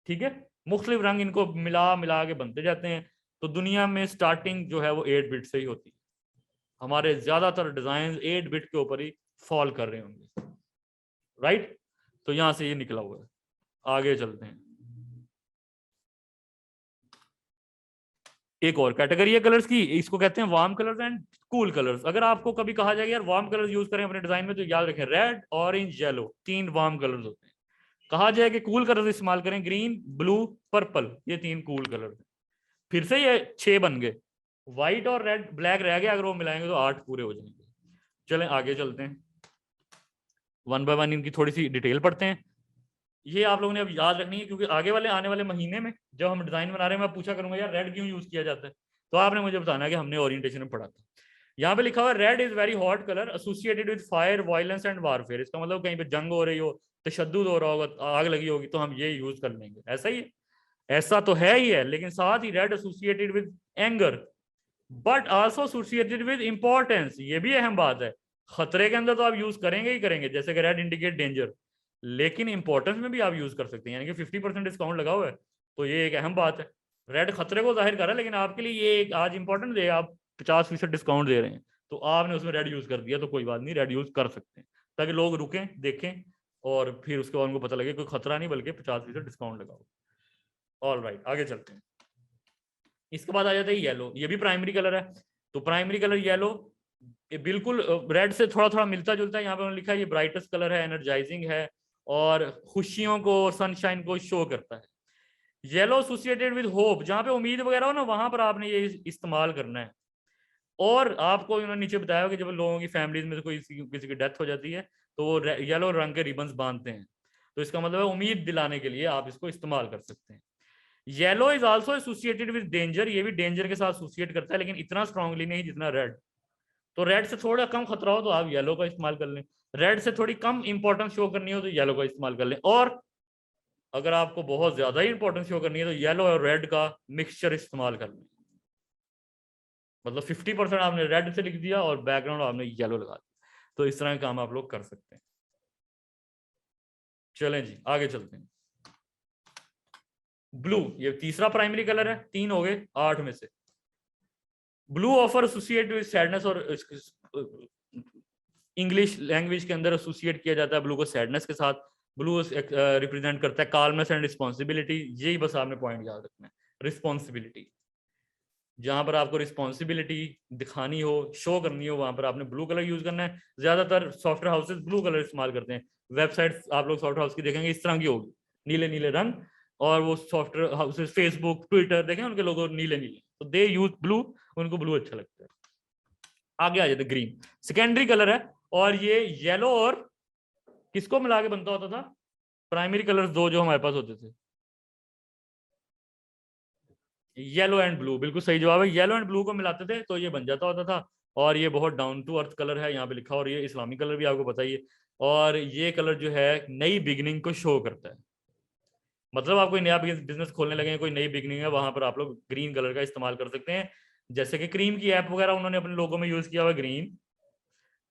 ठीक है। मुख्तलिफ रंग इनको मिला मिला के बनते जाते हैं। तो दुनिया में स्टार्टिंग जो है वो 8 बिट से ही होती है। हमारे ज्यादातर डिजाइन 8 बिट के ऊपर ही फॉल कर रहे होंगे, राइट। तो यहां से ये निकला हुआ है। आगे चलते हैं, एक और कैटेगरी है कलर्स की, इसको कहते हैं warm colours and cool colours. अगर आपको कभी कहा जाएगा यार वार्म कलर्स यूज करें अपने डिजाइन में, तो याद रखें red, orange, yellow, 3 warm colours होते हैं। कहा जाए कि कूल कलर्स इस्तेमाल करें, ग्रीन, ब्लू, पर्पल, ये 3 कूल कलर्स। फिर से ये 6 बन गए, व्हाइट और रेड ब्लैक रह गया, अगर वो मिलाएंगे तो 8 पूरे हो जाएंगे। चलें आगे चलते हैं, 1 बाय 1 इनकी थोड़ी सी डिटेल पढ़ते हैं। ये आप लोगों ने अब याद रखनी है, क्योंकि आगे वाले आने वाले महीने में जब हम डिजाइन बना रहे हैं, मैं पूछा करूंगा यार रेड क्यों यूज किया जाता है, तो आपने मुझे बताना है कि हमने ओरिएंटेशन में पढ़ा था। यहाँ पे लिखा हुआ है red is very hot colour associated with fire, violence and warfare. इसका मतलब कहीं पे जंग हो रही हो, तशद्दुद हो रहा होगा, आग लगी होगी, तो हम ये यूज कर लेंगे। ऐसा ही है, ऐसा तो है ही है, लेकिन साथ ही red associated with anger but also associated with importance. ये भी अहम बात है, खतरे के अंदर तो आप यूज करेंगे ही करेंगे, जैसे कि रेड इंडिकेट डेंजर, लेकिन इंपॉर्टेंस में भी आप यूज कर सकते हैं, यानी कि 50% डिस्काउंट लगा हुआ है, तो ये एक अहम बात है। रेड खतरे को जाहिर कर रहा है, लेकिन आपके लिए ये एक आज इंपॉर्टेंट दे, आप 50% डिस्काउंट दे रहे हैं, तो आपने उसमें रेड यूज कर दिया, तो कोई बात नहीं, रेड यूज कर सकते हैं, ताकि लोग रुकें, देखें, और फिर उसके बाद उनको पता लगे कोई खतरा नहीं बल्कि 50% डिस्काउंट लगा हुआ। ऑल राइट, आगे चलते हैं। इसके बाद आ जाता है येलो, ये भी प्राइमरी कलर है। तो प्राइमरी कलर येलो बिल्कुल रेड से थोड़ा थोड़ा मिलता जुलता है। यहाँ पे उन्होंने लिखा है ये ब्राइटेस्ट कलर है, एनर्जाइजिंग है और खुशियों को और सनशाइन को शो करता है। येलो एसोसिएटेड विद होप, जहाँ पे उम्मीद वगैरह हो ना, वहां पर आपने ये इस्तेमाल करना है। और आपको उन्होंने नीचे बताया कि जब लोगों की फैमिलीज में कोई किसी की डेथ हो जाती है तो वो येलो रंग के रिबन्स बांधते हैं, तो इसका मतलब है उम्मीद दिलाने के लिए आप इसको इस्तेमाल कर सकते हैं। Yellow is also associated with danger, ये भी डेंजर के साथ एसोसिएट करता है, लेकिन इतना स्ट्रांगली नहीं जितना रेड। तो रेड से थोड़ा कम खतरा हो तो आप येलो का इस्तेमाल कर लें, रेड से थोड़ी कम इंपॉर्टेंस शो करनी हो तो येलो का इस्तेमाल कर लें। और अगर आपको बहुत ज्यादा ही इंपॉर्टेंस शो करनी है तो येलो और रेड का मिक्सचर इस्तेमाल कर लें, मतलब 50% आपने रेड से लिख दिया और बैकग्राउंड आपने येलो लगा दिया, तो इस तरह का काम आप लोग कर सकते हैं। चलें जी आगे चलते हैं। ब्लू, ये तीसरा प्राइमरी कलर है, 3 हो गए 8 में से। Blue offer associate with sadness, और इंग्लिश लैंग्वेज के अंदर एसोसिएट किया जाता है ब्लू को सैडनेस के साथ। ब्लू रिप्रेजेंट करता है काल्मनेस एंड रिस्पॉन्सिबिलिटी, यही बस आपने पॉइंट याद रखना है, रिस्पॉन्सिबिलिटी। जहां पर आपको रिस्पॉन्सिबिलिटी दिखानी हो, शो करनी हो, वहां पर आपने ब्लू कलर यूज करना है। ज्यादातर सॉफ्टवेयर हाउसेस ब्लू कलर इस्तेमाल करते हैं। वेबसाइट्स आप लोग सॉफ्टवेयर हाउस की देखेंगे इस तरह की होगी, नीले नीले रंग, और वो सॉफ्टवेयर हाउसेस फेसबुक ट्विटर देखें उनके लोगो नीले नीले, तो दे यूज ब्लू, उनको ब्लू अच्छा लगता है। आगे आ जाते ग्रीन, सेकेंडरी कलर है, और ये येलो और किसको मिला के बनता होता था? प्राइमरी कलर्स दो जो हमारे पास होते थे, येलो एंड ब्लू, बिल्कुल सही जवाब है। येलो एंड ब्लू को मिलाते थे तो ये बन जाता होता था, और ये बहुत डाउन टू अर्थ कलर है यहाँ पे लिखा, और ये इस्लामी कलर भी आपको पता ही है। और ये कलर जो है नई बिगिनिंग को शो करता है, मतलब आप कोई नया बिजनेस खोलने लगे हैं, कोई नई बिगिनिंग है, वहां पर आप लोग ग्रीन कलर का इस्तेमाल कर सकते हैं। जैसे कि क्रीम की ऐप वगैरह उन्होंने अपने लोगों में यूज किया हुआ ग्रीन,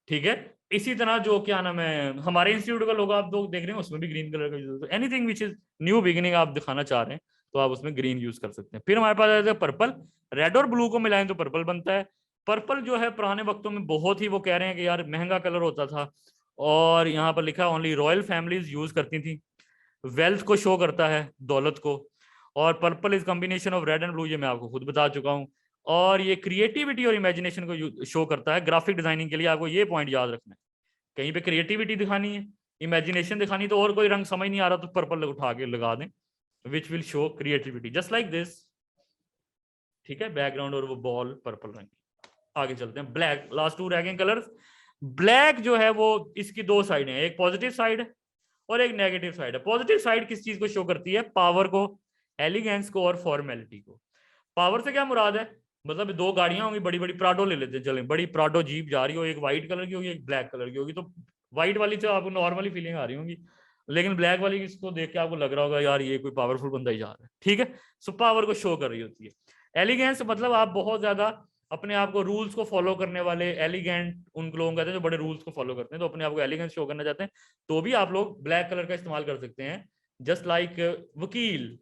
ठीक है। इसी तरह जो क्या नाम है हमारे इंस्टीट्यूट का लोगो आप लोग देख रहे हैं उसमें भी ग्रीन कलर का use, anything which is new beginning आप दिखाना चाह रहे हैं तो आप उसमें ग्रीन यूज कर सकते हैं। फिर हमारे पास आता है पर्पल, रेड और ब्लू को मिलाएं तो पर्पल बनता है। पर्पल जो है पुराने वक्तों में बहुत ही, वो कह रहे हैं कि यार महंगा कलर होता था, और यहाँ पर लिखा ओनली रॉयल फैमिलीज यूज करती थी, वेल्थ को शो करता है, दौलत को। और purple is combination of red and blue, ये मैं आपको खुद बता चुका हूँ। और ये क्रिएटिविटी और इमेजिनेशन को शो करता है। ग्राफिक डिजाइनिंग के लिए आपको ये पॉइंट याद रखना है, कहीं पे क्रिएटिविटी दिखानी है, इमेजिनेशन दिखानी, तो और कोई रंग समझ नहीं आ रहा तो पर्पल उठा के लगा दें, which will show creativity just like this, ठीक है। बैकग्राउंड और वो बॉल पर्पल रंग की। आगे चलते हैं, ब्लैक, लास्ट 2 रह गए कलर्स। ब्लैक जो है वो इसकी 2 साइड है, एक पॉजिटिव साइड है और एक नेगेटिव साइड है। पॉजिटिव साइड किस चीज को शो करती है? पावर को, एलिगेंस को और फॉर्मेलिटी को। पावर से क्या मुराद है? मतलब 2 गाड़ियां होंगी, बड़ी बड़ी प्राडो ले लेते हैं, चले बड़ी प्राडो जीप जा रही हो, एक व्हाइट कलर की होगी एक ब्लैक कलर की होगी, तो व्हाइट वाली से आपको नॉर्मली फीलिंग आ रही होगी, लेकिन ब्लैक वाली इसको देख के आपको लग रहा होगा यार ये कोई पावरफुल बंदा ही जा रहा है, ठीक है। सो पावर को शो कर रही होती है। एलिगेंस मतलब आप बहुत ज्यादा अपने आप को, रूल्स को फॉलो करने वाले, एलिगेंट उन लोगों कहते हैं जो बड़े रूल्स को फॉलो करते हैं, तो अपने आप को एलिगेंस शो करना चाहते हैं तो भी आप लोग ब्लैक कलर का इस्तेमाल कर सकते हैं। जस्ट लाइक वकील,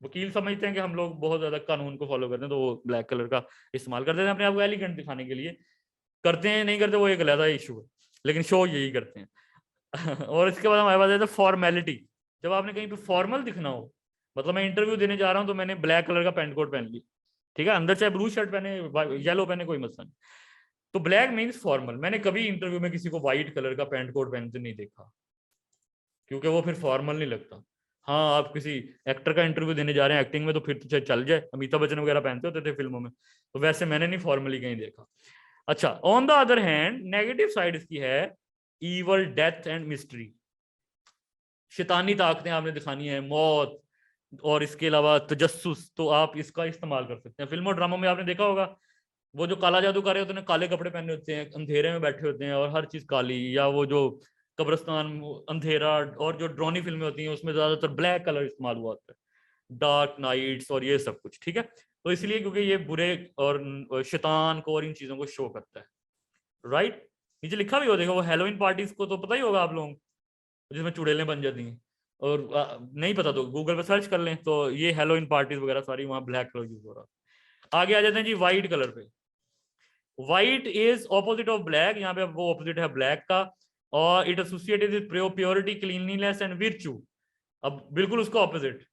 वकील समझते हैं कि हम लोग बहुत ज्यादा कानून को फॉलो करते हैं, तो वो ब्लैक कलर का इस्तेमाल करते हैं अपने आप को एलिगेंट दिखाने के लिए। करते हैं नहीं करते वो एक अलग इशू है, लेकिन शो यही करते हैं। और इसके बाद हमारे पास है फॉर्मेलिटी। जब आपने कहीं पे फॉर्मल दिखना हो, मतलब मैं इंटरव्यू देने जा रहा हूँ तो मैंने ब्लैक कलर का पैंट कोट पहन ली, ठीक है, अंदर चाहे ब्लू शर्ट पहने येलो पहने कोई मसला नहीं, तो ब्लैक मीन्स फॉर्मल। मैंने कभी इंटरव्यू में किसी को व्हाइट कलर का पैंट कोट पहनते नहीं देखा, क्योंकि वो फिर फॉर्मल नहीं लगता। हाँ, आप किसी एक्टर का इंटरव्यू देने जा रहे हैं एक्टिंग में तो फिर तो चाहे चल जाए, अमिताभ बच्चन वगैरह पहनते होते थे फिल्मों में, तो वैसे मैंने नहीं फॉर्मली कहीं देखा। अच्छा, on the other hand negative side इसकी है ईवल, डेथ एंड मिस्ट्री। शैतानी ताकतें आपने दिखानी है, मौत और इसके अलावा तजस्सुस, तो आप इसका इस्तेमाल कर सकते हैं। फिल्मों ड्रामों में आपने देखा होगा वो जो काला जादू कर रहे होते हैं, काले कपड़े पहने होते हैं, अंधेरे में बैठे होते हैं और हर चीज काली, या वो जो कब्रिस्तान अंधेरा और जो ड्रोनी फिल्में होती हैं उसमें ज्यादातर ब्लैक कलर इस्तेमाल हुआ होता है, डार्क नाइट्स और ये सब कुछ, ठीक है। तो इसलिए क्योंकि ये बुरे और शैतान को और इन चीजों को शो करता है, राइट। नीचे लिखा भी हो, देखो वो हैलोवीन पार्टीज को तो पता ही होगा आप लोगों को, जिसमें चुड़ैलें बन जाती हैं, और नहीं पता तो गूगल पर सर्च कर लें, तो ये हैलोवीन पार्टीज वगैरह सारी वहाँ ब्लैक कलर यूज हो रहा है। आगे आ जाते हैं जी व्हाइट कलर पे। White is opposite of black, यहाँ पे वो ऑपोजिट है ब्लैक का, और it associated with purity, cleanliness and virtue. अब बिल्कुल उसका ऑपोजिट,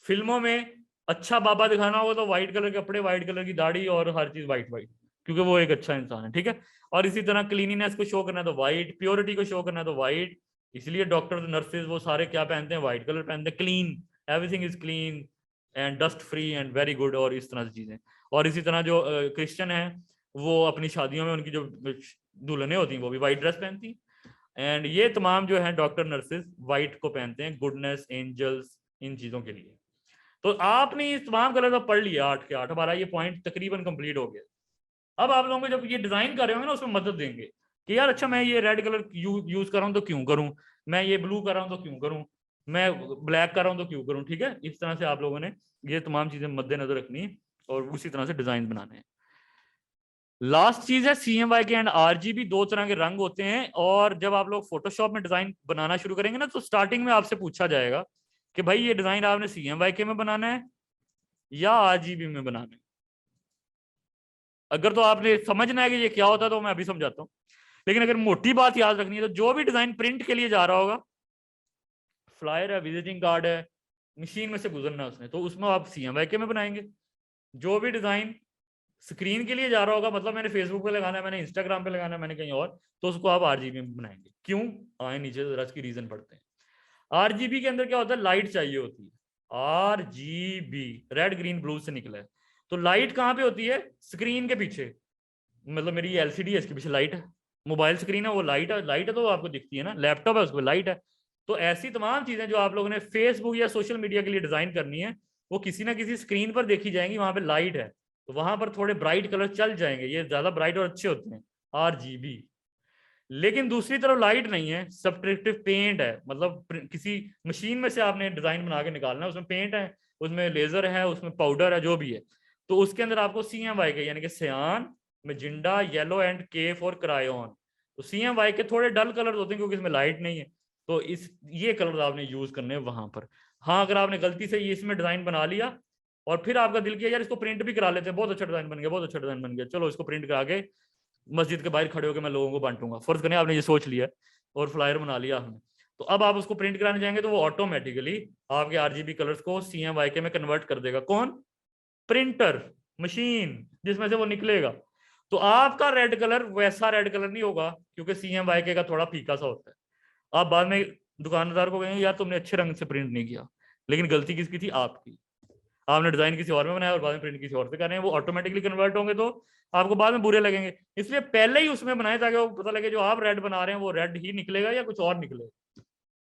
फिल्मों में अच्छा बाबा दिखाना होगा तो व्हाइट कलर के कपड़े, व्हाइट कलर की दाढ़ी और हर चीज व्हाइट व्हाइट, क्योंकि वो एक अच्छा इंसान है, ठीक है। और इसी तरह क्लीनिनेस को शो करना है तो व्हाइट, प्योरिटी को शो करना है तो व्हाइट, इसलिए डॉक्टर नर्सेज वो सारे क्या पहनते हैं? व्हाइट कलर पहनते हैं। Clean, everything is clean and dust free and very good, और इस तरह की चीजें। और इसी तरह जो क्रिश्चियन है वो अपनी शादियों में उनकी जो दुल्हनें होती हैं वो भी व्हाइट ड्रेस पहनती हैं। एंड ये तमाम जो है डॉक्टर नर्सेज व्हाइट को पहनते हैं, गुडनेस, एंजल्स, इन चीजों के लिए। तो आपने इस तमाम कलर का पढ़ लिया 8 के 8, हमारा ये पॉइंट तकरीबन कंप्लीट हो गया। अब आप लोगों को जब ये डिजाइन कर रहे होंगे ना उसमें मदद देंगे कि यार अच्छा मैं ये रेड कलर यूज कर रहा हूँ तो क्यों करूं, मैं ये ब्लू कर रहा हूं तो क्यों करूं, मैं ब्लैक कर रहा हूँ तो क्यों करूँ, ठीक है। इस तरह से आप लोगों ने ये तमाम चीजें मद्देनजर रखनी है और उसी तरह से डिजाइन बनाने हैं। लास्ट चीज है CMYK एंड RGB, दो तरह के रंग होते हैं। और जब आप लोग फोटोशॉप में डिजाइन बनाना शुरू करेंगे ना, तो स्टार्टिंग में आपसे पूछा जाएगा कि भाई ये डिजाइन आपने CMYK में बनाना है या RGB में बनाना है। अगर तो आपने समझना है कि ये क्या होता है तो मैं अभी समझाता हूँ, लेकिन अगर मोटी बात याद रखनी है तो जो भी डिजाइन प्रिंट के लिए जा रहा होगा, फ्लायर है, विजिटिंग कार्ड है, मशीन में से गुजरना है उसने, तो उसमें आप CMYK में बनाएंगे। जो भी डिजाइन स्क्रीन के लिए जा रहा होगा, मतलब मैंने फेसबुक पे लगाना है, मैंने इंस्टाग्राम पे लगाना है, मैंने कहीं और, तो उसको आप RGB में बनाएंगे। क्यों, आए नीचे जरा इसकी रीजन पढ़ते हैं। RGB के अंदर क्या होता है, लाइट चाहिए होती है। RGB रेड ग्रीन ब्लू से निकला है, तो लाइट कहाँ पे होती है, स्क्रीन के पीछे। मतलब मेरी LCD है, इसके पीछे लाइट है, मोबाइल स्क्रीन है वो लाइट है, लाइट है तो आपको दिखती है ना, लैपटॉप है उसको लाइट है। तो ऐसी तमाम चीजें जो आप लोगों ने फेसबुक या सोशल मीडिया के लिए डिजाइन करनी है, वो किसी ना किसी स्क्रीन पर देखी जाएंगी, वहां पे लाइट है, तो वहां पर थोड़े ब्राइट कलर चल जाएंगे, ये ज्यादा ब्राइट और अच्छे होते हैं RGB। लेकिन दूसरी तरफ लाइट नहीं है, सब्ट्रैक्टिव पेंट है, मतलब किसी मशीन में से आपने डिजाइन बना के निकालना है, उसमें पेंट है, उसमें लेजर है, उसमें पाउडर है, जो भी है, तो उसके अंदर आपको CMYK यानी कि सियान, magenta, yellow and K for crayon. तो CMYK थोड़े डल कलर होते हैं क्योंकि इसमें लाइट नहीं है, तो ये कलर आपने यूज करने हैं वहां पर। हाँ, अगर आपने गलती से ये इसमें डिजाइन बना लिया और फिर आपका दिल किया यार इसको प्रिंट भी करा लेते हैं, बहुत अच्छा डिजाइन बन गया, बहुत अच्छा डिजाइन बन गया, चलो इसको प्रिंट करा के मस्जिद के बाहर खड़े होकर मैं लोगों को बांटूंगा, फर्ज करें आपने ये सोच लिया और फ्लायर बना लिया हमने, तो अब आप उसको प्रिंट कराने जाएंगे तो वो ऑटोमेटिकली आपके RGB कलर्स को CMYK में कन्वर्ट कर देगा। कौन, प्रिंटर, मशीन जिसमें से वो निकलेगा। तो आपका रेड कलर वैसा रेड कलर नहीं होगा क्योंकि CMYK का थोड़ा फीका सा होता है। आप बाद में दुकानदार को कहेंगे यार तुमने अच्छे रंग से प्रिंट नहीं किया, लेकिन गलती किसकी थी, आपकी। आपने डिजाइन किसी और में बनाया और बाद में प्रिंट किसी और से कर रहे हैं, वो ऑटोमेटिकली कन्वर्ट होंगे तो आपको बाद में बुरे लगेंगे। इसलिए पहले ही उसमें बनाए ताकि वो पता लगे जो आप रेड बना रहे हैं वो रेड ही निकलेगा या कुछ और निकलेगा,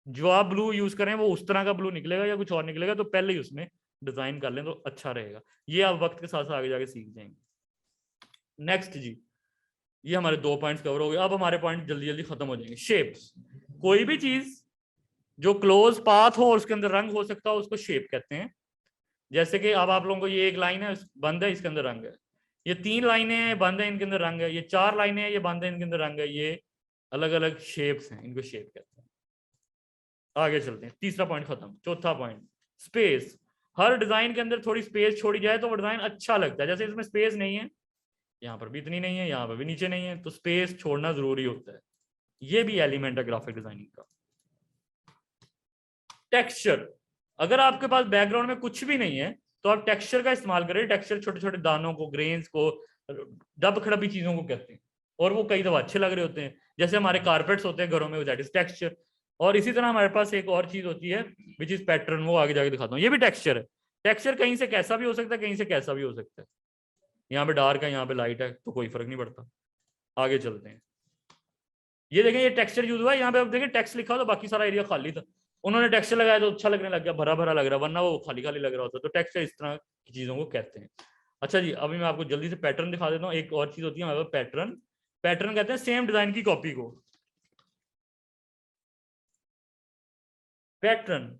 जो आप ब्लू यूज करें वो उस तरह का ब्लू निकलेगा या कुछ और निकलेगा, तो पहले ही उसमें डिजाइन कर लें तो अच्छा रहेगा। ये आप वक्त के साथ साथ आगे जाके सीख जाएंगे। नेक्स्ट जी, ये हमारे 2 पॉइंट्स कवर हो गए। अब हमारे पॉइंट जल्दी जल्दी खत्म हो जाएंगे। शेप्स, कोई भी चीज जो क्लोज पाथ हो और उसके अंदर रंग हो सकता हो उसको शेप कहते हैं। जैसे कि अब आप लोगों को ये एक लाइन है बंद है, इसके अंदर रंग है, ये 3 लाइनें हैं बंद है, इनके अंदर रंग है, ये 4 लाइनें हैं ये बंद है, इनके अंदर रंग है, ये अलग अलग शेप्स हैं, इनको शेप कहते हैं। आगे चलते हैं, तीसरा पॉइंट खत्म। चौथा पॉइंट, स्पेस। हर डिजाइन के अंदर थोड़ी स्पेस छोड़ी जाए तो वो डिजाइन अच्छा लगता है। जैसे इसमें स्पेस नहीं है, यहाँ पर भी इतनी नहीं है, यहाँ पर भी नीचे नहीं है, तो स्पेस छोड़ना जरूरी होता है। ये भी एलिमेंट है ग्राफिक डिजाइनिंग का। टेक्सचर, अगर आपके पास बैकग्राउंड में कुछ भी नहीं है तो आप टेक्सचर का इस्तेमाल करें। टेक्सचर छोटे छोटे दानों को, ग्रेन्स को, दब खड़बी चीजों को कहते हैं, और वो कई दफा अच्छे लग रहे होते हैं। जैसे हमारे कारपेट्स होते हैं घरों में, दैट इज टेक्सचर। और इसी तरह हमारे पास एक और चीज होती है विच इज पैटर्न, वो आगे जाके दिखाता हूँ, ये भी टेक्सचर है। टेक्सचर कहीं से कैसा भी हो सकता है, कहीं से कैसा भी हो सकता है। यहाँ पे डार्क है, यहाँ पे लाइट है, तो कोई फर्क नहीं पड़ता। आगे चलते हैं, ये देखें ये टेक्सचर यूज हुआ है। यहाँ पे आप देखें टेक्स्ट लिखा हो तो बाकी सारा एरिया खाली था, उन्होंने टेक्सचर लगाया तो अच्छा लगने लग गया, भरा भरा लग रहा, वरना वो खाली खाली लग रहा होता। तो टेक्सचर इस तरह की चीजों को कहते हैं। अच्छा जी, अभी मैं आपको जल्दी से पैटर्न दिखा देता हूँ। एक और चीज होती है हमारे पास पैटर्न। पैटर्न कहते हैं सेम डिजाइन की कॉपी को। पैटर्न,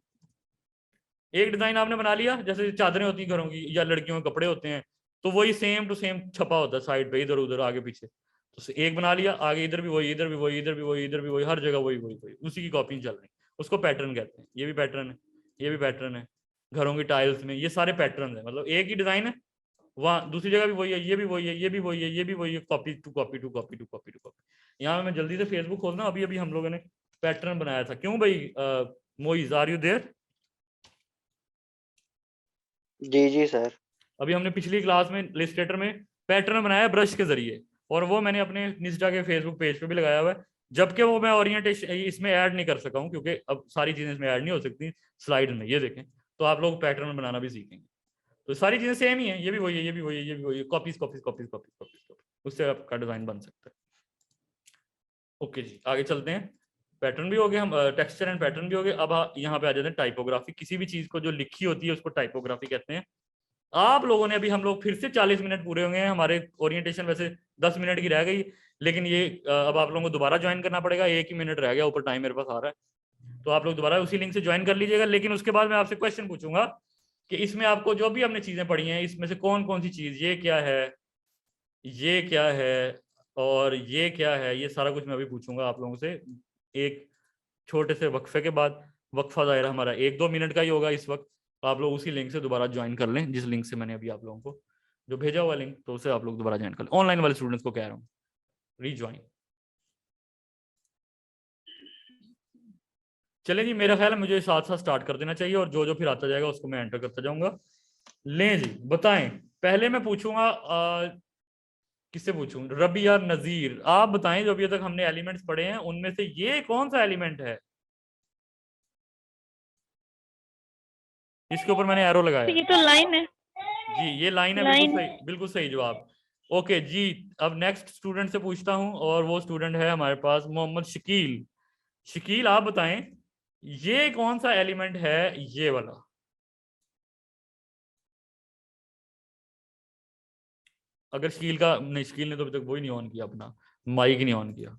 एक डिजाइन आपने बना लिया, जैसे चादरें होती हैं घरों की या लड़कियों के कपड़े होते हैं, तो वही सेम टू सेम छपा होता है साइड पे, इधर उधर आगे पीछे। तो एक बना लिया, आगे इधर भी वही, इधर भी वही, इधर भी वही, इधर भी वही, हर जगह वही वही वही, उसी की कॉपी चल रही, उसको पैटर्न कहते हैं। ये भी पैटर्न है, ये भी पैटर्न है। घरों की टाइल्स में ये सारे पैटर्न है, मतलब एक ही डिजाइन है, वहाँ दूसरी जगह भी वही है, ये भी वही है, ये भी वही है, ये भी वही है, copy to copy to copy to copy to copy. यहाँ मैं जल्दी से फेसबुक खोलना, अभी अभी हम लोगों ने पैटर्न बनाया था। क्यों भाई मोइज, आर यू देयर? जी जी सर। अभी हमने पिछली क्लास में इलस्ट्रेटर में पैटर्न बनाया ब्रश के जरिए, और वो मैंने अपने निस्टा के फेसबुक पेज पे भी लगाया हुआ है। जबकि वो मैं ओरिएंटेशन इसमें ऐड नहीं कर सका हूँ क्योंकि अब सारी चीजें इसमें ऐड नहीं हो सकती स्लाइड में। ये देखें, तो आप लोग पैटर्न बनाना भी सीखेंगे, तो सारी चीजें सेम ही है, ये भी वही है, ये भी वही है, ये भी वही है, copies copies copies copies copies, उससे आपका डिजाइन बन सकता है। ओके जी, आगे चलते हैं। पैटर्न भी हो गए, हम टेक्सचर एंड पैटर्न भी हो गए। अब यहाँ पे आ जाते हैं टाइपोग्राफी। किसी भी चीज को जो लिखी होती है उसको टाइपोग्राफी कहते हैं। आप लोगों ने अभी, हम लोग फिर से 40 मिनट पूरे होंगे, हमारे ओरिएंटेशन वैसे 10 मिनट की रह गई, लेकिन ये अब आप लोगों को दोबारा ज्वाइन करना पड़ेगा, 1 ही मिनट रह गया, ऊपर टाइम मेरे पास आ रहा है। तो आप लोग दोबारा उसी लिंक से ज्वाइन कर लीजिएगा। लेकिन उसके बाद मैं आपसे क्वेश्चन पूछूंगा कि इसमें आपको जो भी हमने चीजें पढ़ी हैं इसमें से कौन कौन सी चीज, ये क्या है, ये क्या है और ये क्या है, ये सारा कुछ मैं अभी पूछूंगा आप लोगों से एक छोटे से वक्फे के बाद। वक्फा दायरा हमारा 1-2 मिनट का ही होगा इस वक्त। आप लोग उसी लिंक से दोबारा ज्वाइन कर लें, जिस लिंक से मैंने अभी आप लोगों को जो भेजा हुआ लिंक, तो उसे आप लोग दोबारा ज्वाइन कर लें। ऑनलाइन वाले स्टूडेंट्स को कह रहा हूँ रीज्वाइन। चलें जी, मेरा ख्याल है मुझे साथ साथ स्टार्ट कर देना चाहिए और जो जो फिर आता जाएगा उसको मैं एंटर करता जाऊंगा। लें जी, बताएं। पहले मैं पूछूंगा किससे पूछूं, रबी या नजीर, आप बताएं जो अभी तक हमने एलिमेंट्स पढ़े हैं उनमें से ये कौन सा एलिमेंट है इसके ऊपर मैंने एरो लगाया? ये तो लाइन है जी ये लाइन है, बिल्कुल सही जवाब। ओके जी, अब नेक्स्ट स्टूडेंट से पूछता हूं और वो स्टूडेंट है हमारे पास मोहम्मद शकील। शकील आप बताएं ये कौन सा एलिमेंट है, ये वाला? अगर शकील का नहीं, शकील ने तो अभी तक वो ही नहीं ऑन किया, अपना माइक ही नहीं ऑन किया।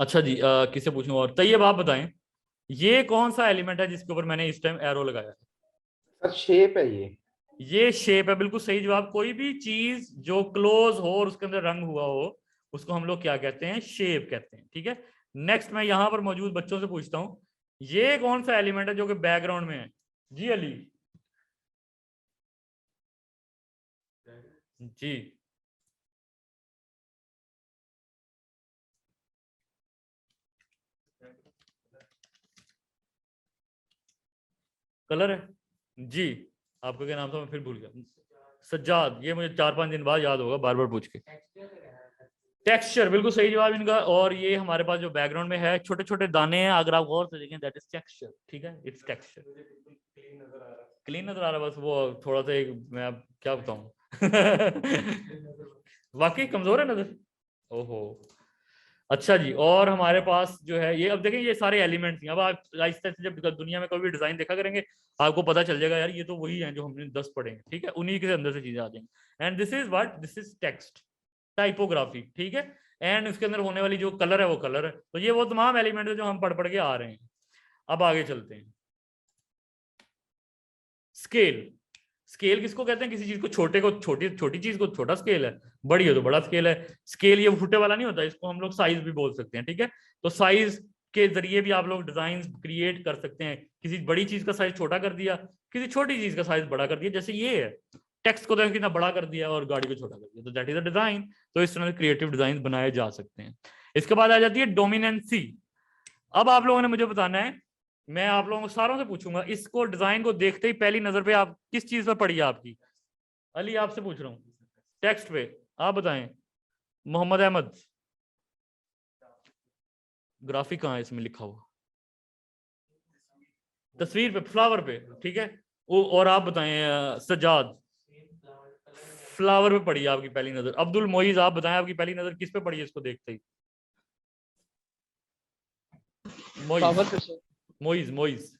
अच्छा जी, किसे पूछूं और? तैयब आप बताएं ये कौन सा एलिमेंट है जिसके ऊपर मैंने इस टाइम एरो लगाया है? सर शेप है ये शेप है, बिल्कुल सही जवाब। कोई भी चीज जो क्लोज हो और उसके अंदर रंग हुआ हो उसको हम लोग क्या कहते हैं? शेप कहते हैं। ठीक है, नेक्स्ट मैं यहाँ पर मौजूद बच्चों से पूछता हूँ ये कौन सा एलिमेंट है जो कि बैकग्राउंड में है? जी अली जी, कलर है जी। आपका क्या नाम था, मैं फिर भूल गया। सज्जाद, ये मुझे 4-5 दिन बाद याद होगा बार बार पूछ के। टेक्सचर, बिल्कुल सही जवाब इनका। और ये हमारे पास जो बैकग्राउंड में है छोटे छोटे दाने हैं, अगर आप गौर से देखें दैट इज टेक्सचर। ठीक है, इट्स टेक्सचर। क्लीन नजर आ रहा है, बस वो थोड़ा सा एक, मैं अब क्या बताऊं वाकई कमजोर है नजर। ओहो, अच्छा जी। और हमारे पास जो है ये, अब देखें ये सारे एलिमेंट्स हैं। अब आप आहिस्ता से जब दुनिया में कोई भी डिजाइन देखा करेंगे आपको पता चल जाएगा यार ये तो वही है जो हमने 10 पढ़े हैं। ठीक है, उन्हीं के अंदर से चीजें आ जाएंगी। And this is what, this is text, typography. ठीक है, एंड उसके अंदर होने वाली जो कलर है वो कलर है। तो ये वो तमाम एलिमेंट है जो हम पढ़ पढ़ के आ रहे हैं। अब आगे चलते हैं। स्केल, स्केल किसको कहते हैं? किसी चीज को छोटे को छोटी, छोटी चीज को छोटा स्केल है, बड़ी है तो बड़ा स्केल है। स्केल ये फुटे वाला नहीं होता, इसको हम लोग साइज भी बोल सकते हैं। ठीक है, तो साइज के जरिए भी आप लोग डिजाइन क्रिएट कर सकते हैं। किसी बड़ी चीज का साइज छोटा कर दिया, किसी छोटी चीज का साइज बड़ा कर दिया, जैसे ये है टेक्स्ट को देखो कितना बड़ा कर दिया और गाड़ी को छोटा कर दिया, तो दैट इज अ डिजाइन। तो इस तरह से क्रिएटिव डिजाइन बनाए जा सकते हैं। इसके बाद आ जाती है डोमिनेंसी। अब आप लोगों ने मुझे बताना है, मैं आप लोगों को सारों से पूछूंगा, इसको डिजाइन को देखते ही पहली नजर पे आप किस चीज पर पड़ी है आपकी? अली आपसे पूछ रहा हूँ, टेक्स्ट पे आप बताएं। मोहम्मद अहमद, ग्राफिक कहाँ है इसमें लिखा हुआ? तस्वीर पे, फ्लावर पे। ठीक है, और आप बताएं सज्जाद, फ्लावर पे पड़ी है आपकी पहली नजर। अब्दुल मोइज आप बताएं आपकी पहली नजर किस पे पड़ी है इसको देखते ही? मोइज मोइज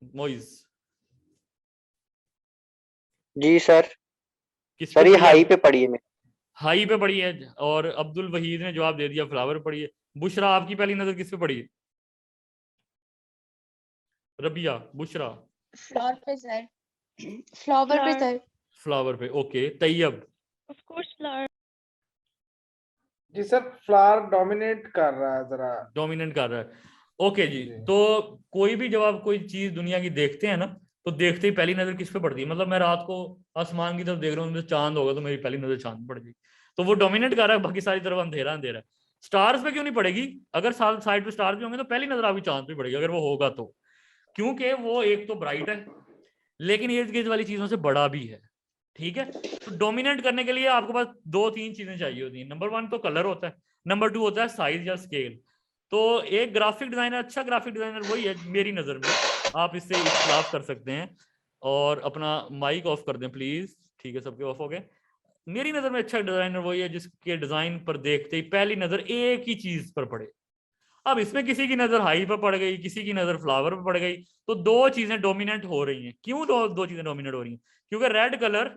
मोइज जी सर। किस सर पे ये पड़ी है? हाई पे पड़ी है। हाई पे पड़ी है। और अब्दुल वहीद ने जवाब दे दिया फ्लावर पे पड़ी है। बुशरा आपकी पहली नजर किस पे पड़ी है? रबिया, बुशरा? फ्लावर पे सर, फ्लावर पे सर। फ्लावर पे, okay. Tayyab? Of course flower. जी सर, फ्लावर डोमिनेट कर रहा है, जरा डोमिनेट कर रहा है। ओके जी, जी। तो कोई भी जब आप कोई चीज दुनिया की देखते हैं ना, तो देखते ही पहली नजर किस पे पड़ती है? मतलब मैं रात को आसमान की तरफ देख रहा हूँ, मुझे चांद होगा तो मेरी पहली नजर चांद पे पड़ जाएगी, तो वो डोमिनेट कर रहा है, बाकी सारी तरफ अंधेरा अंधेरा है। स्टार्स पे क्यों नहीं पड़ेगी? अगर साइड पे स्टार्स भी होंगे तो पहली नजर आपकी चांद पे पड़ेगी, अगर वो होगा तो। क्योंकि वो एक तो ब्राइट है लेकिन इर्द गिर्द वाली चीजों से बड़ा भी है। ठीक है, तो डोमिनेट करने के लिए आपके पास 2-3 चीजें चाहिए होती हैं। नंबर 1 तो कलर होता है, नंबर 2 होता है साइज या स्केल। तो एक ग्राफिक डिजाइनर, अच्छा ग्राफिक डिजाइनर वही है मेरी नजर में, आप इससे इख्तिलाफ कर सकते हैं। और अपना माइक ऑफ कर दें प्लीज। ठीक है, सबके ऑफ हो गए। मेरी नजर में अच्छा डिजाइनर वही है जिसके डिजाइन पर देखते ही पहली नजर एक ही चीज पर पड़े। अब इसमें किसी की नजर हाई पर पड़ गई, किसी की नजर फ्लावर पर पड़ गई, तो 2 चीजें डोमिनेट हो रही हैं। क्यों दो चीजें डोमिनेट हो रही हैं? क्योंकि रेड कलर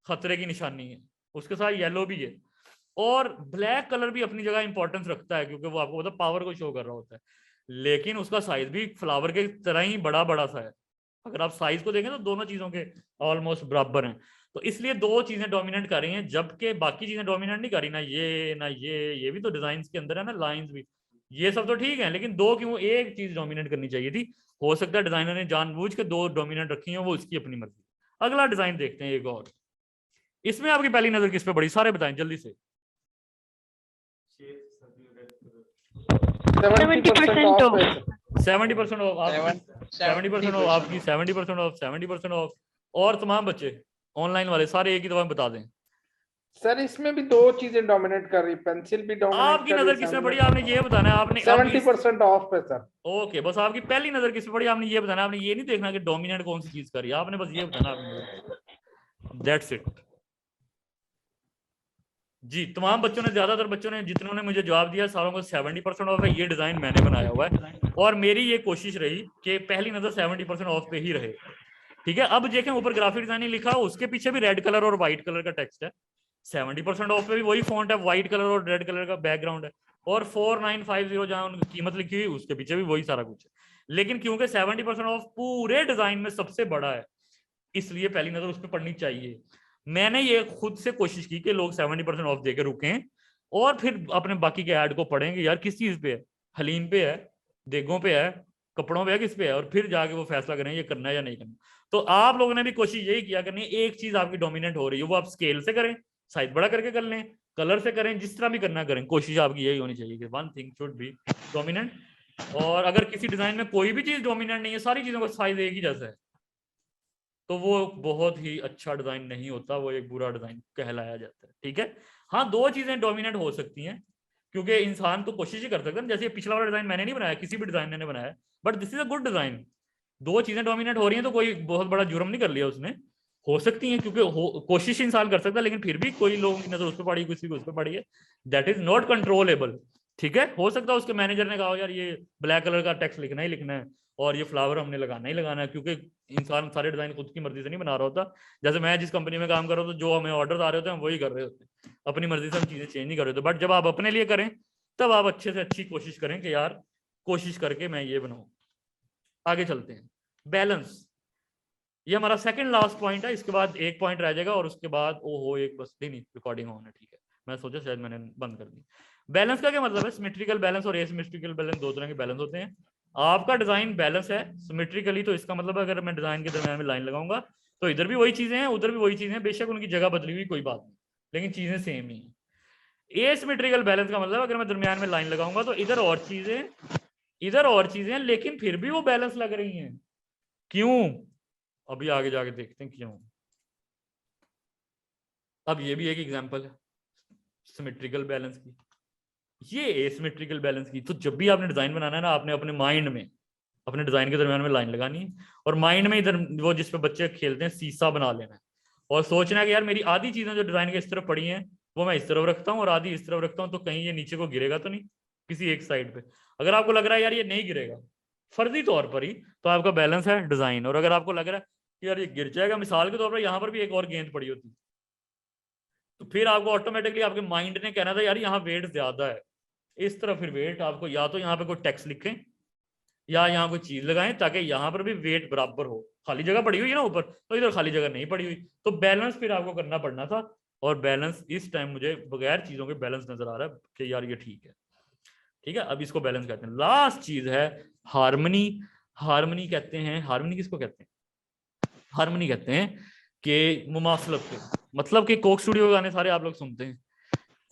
खतरे की निशानी है, उसके साथ येलो भी है, और ब्लैक कलर भी अपनी जगह इंपॉर्टेंस रखता है क्योंकि वो आपको पता पावर को शो कर रहा होता है। लेकिन उसका साइज भी फ्लावर के तरह ही बड़ा बड़ा सा है। अगर आप साइज को देखें तो दोनों चीजों के ऑलमोस्ट बराबर हैं। तो इसलिए दो चीजें डोमिनेट कर रही हैं, जबकि बाकी चीजें डोमिनेट नहीं कर रही, ना ये भी तो डिजाइन के अंदर है ना, लाइंस भी, ये सब तो ठीक है, लेकिन दो क्यों, एक चीज डोमिनेट करनी चाहिए थी। हो सकता है डिजाइनर ने जानबूझ के दो डोमिनेट रखी हैं, वो उसकी अपनी मर्जी। अगला डिजाइन देखते हैं एक और। इसमें आपकी पहली नजर किस पे पड़ी, सारे बताएं जल्दी से। 70% ऑफ है सर। 70% ऑफ, 70% ऑफ आपकी, 70% ऑफ, 70% ऑफ। और तमाम बच्चे ऑनलाइन वाले सारे एक ही दफा में बता दें। सर इसमें भी दो चीजें डोमिनेट कर रही, पेंसिल भी डोमिनेट आपकी नजर किसमें पड़ी, आपने ये बताना है। आपने 70% ऑफ पे सर। ओके, बस आपकी पहली नजर किस पे पड़ी, आपने ये बताना। आपने ये नहीं देखना कि डोमिनेट कौन सी चीज कर रही है, आपने बस ये बताना आपने। दैट्स इट जी। तमाम बच्चों ने, ज्यादातर बच्चों ने, जितनों ने मुझे जवाब दिया, सारों को 70% ऑफ है। ये डिजाइन मैंने बनाया हुआ है और मेरी ये कोशिश रही कि पहली नजर 70% ऑफ पे ही रहे। ठीक है, अब देखें ऊपर ग्राफिक डिजाइनिंग लिखा, उसके पीछे भी रेड कलर और व्हाइट कलर का टेक्स्ट है। 70% ऑफ पे भी वही फॉन्ट है, व्हाइट कलर और रेड कलर का बैकग्राउंड है। और 4950 जहां उनकी कीमत लिखी हुई उसके पीछे भी वही सारा कुछ है। लेकिन क्योंकि 70% ऑफ पूरे डिजाइन में सबसे बड़ा है, इसलिए पहली नजर उस पर पड़नी चाहिए। मैंने ये खुद से कोशिश की कि लोग 70% ऑफ देकर रुकें और फिर अपने बाकी के ऐड को पढ़ेंगे, यार किस चीज पे है, हलीम पे है, देगों पे है, कपड़ों पे है, किस पे है, और फिर जाके वो फैसला करें ये करना है या नहीं करना। तो आप लोगों ने भी कोशिश यही किया करनी है, एक चीज आपकी डोमिनेट हो रही है वो आप स्केल से करें, साइज बड़ा करके कर लें, कलर से करें, जिस तरह भी करना करें, कोशिश आपकी यही होनी चाहिए कि one thing should be dominant. और अगर किसी डिजाइन में कोई भी चीज डोमिनेंट नहीं है, सारी चीजों का साइज एक ही जैसा है, तो वो बहुत ही अच्छा डिजाइन नहीं होता, वो एक बुरा डिजाइन कहलाया जाता है। ठीक है, हाँ दो चीजें डोमिनेट हो सकती हैं, क्योंकि इंसान तो कोशिश ही कर सकता है। जैसे पिछला वाला डिजाइन मैंने नहीं बनाया, किसी भी डिजाइनर ने बनाया, but this is a good design. दो चीजें डोमिनेट हो रही हैं तो कोई बहुत बड़ा जुर्म नहीं कर लिया उसने, हो सकती हैं, क्योंकि कोशिश इंसान कर सकता है, लेकिन फिर भी कोई लोगों की नजर उस पर पड़ी, किसी को उस पर पड़ी है, दैट इज नॉट कंट्रोलेबल। ठीक है, हो सकता है उसके मैनेजर ने कहा यार ये ब्लैक कलर का टेक्स्ट लिखना ही लिखना है और ये फ्लावर हमने लगाना ही लगाना है, क्योंकि इंसान सारे डिजाइन खुद की मर्जी से नहीं बना रहा होता। जैसे मैं जिस कंपनी में काम कर रहा हूँ, तो जो हमें ऑर्डर आ रहे होते हैं हम वही कर रहे होते हैं, अपनी मर्जी से हम चीजें चेंज नहीं कर रहे होते। बट जब आप अपने लिए करें तब आप अच्छे से अच्छी कोशिश करें कि यार कोशिश करके मैं ये बनाऊं। आगे चलते हैं, बैलेंस। ये हमारा सेकंड लास्ट पॉइंट है, इसके बाद एक पॉइंट रह जाएगा और उसके बाद ओहो एक बस नहीं रिकॉर्डिंग ऑन है। ठीक है, मैं सोचा शायद मैंने बंद कर दी। बैलेंस का क्या मतलब है, सिमेट्रिकल बैलेंस और एसिमेट्रिकल बैलेंस, दो तरह के बैलेंस होते हैं। आपका डिजाइन बैलेंस है सिमेट्रिकली, तो इसका मतलब अगर मैं डिजाइन के दरमियान में लाइन लगाऊंगा तो इधर भी वही चीजें हैं उधर भी वही चीजें हैं, बेशक उनकी जगह बदली हुई कोई बात नहीं, लेकिन चीजें सेम ही है। एसिमेट्रिकल बैलेंस का मतलब अगर मैं दरमियान में लाइन लगाऊंगा तो इधर और चीजें लेकिन फिर भी वो बैलेंस लग रही हैं। क्यों, अभी आगे जाके देखते हैं क्यों। अब ये भी एक एग्जांपल है सिमेट्रिकल बैलेंस की, ये एसिमेट्रिकल बैलेंस की। तो जब भी आपने डिजाइन बनाना है ना, आपने अपने माइंड में अपने डिजाइन के दरमियान में लाइन लगानी है और माइंड में इधर वो जिसपे बच्चे खेलते हैं सीसा बना लेना है और सोचना है कि यार मेरी आधी चीजें जो डिजाइन के इस तरफ पड़ी हैं वो मैं इस तरफ रखता हूँ और आधी इस तरफ रखता हूँ, तो कहीं ये नीचे को गिरेगा तो नहीं किसी एक साइड पे। अगर आपको लग रहा है यार ये नहीं गिरेगा फर्जी तौर पर ही, तो आपका बैलेंस है डिजाइन। और अगर आपको लग रहा है कि यार ये गिर जाएगा, मिसाल के तौर पर यहाँ पर भी एक और गेंद पड़ी होती, तो फिर आपको ऑटोमेटिकली आपके माइंड ने कहना था यार यहाँ वेट ज्यादा है, इस तरफ फिर वेट आपको या तो यहाँ पे कोई टेक्स्ट लिखें या यहाँ कोई चीज लगाएं ताकि यहाँ पर भी वेट बराबर हो। खाली जगह पड़ी हुई है ना ऊपर, तो इधर खाली जगह नहीं पड़ी हुई, तो बैलेंस फिर आपको करना पड़ना था। और बैलेंस इस टाइम मुझे बगैर चीजों के बैलेंस नजर आ रहा है कि यार ये ठीक है। ठीक है, अब इसको बैलेंस कहते हैं। लास्ट चीज है हार्मनी। हार्मनी कहते हैं, हार्मनी किसको कहते हैं, हार्मनी कहते हैं कि मुमासलत के, मतलब कि कोक स्टूडियो के गाने सारे आप लोग सुनते हैं,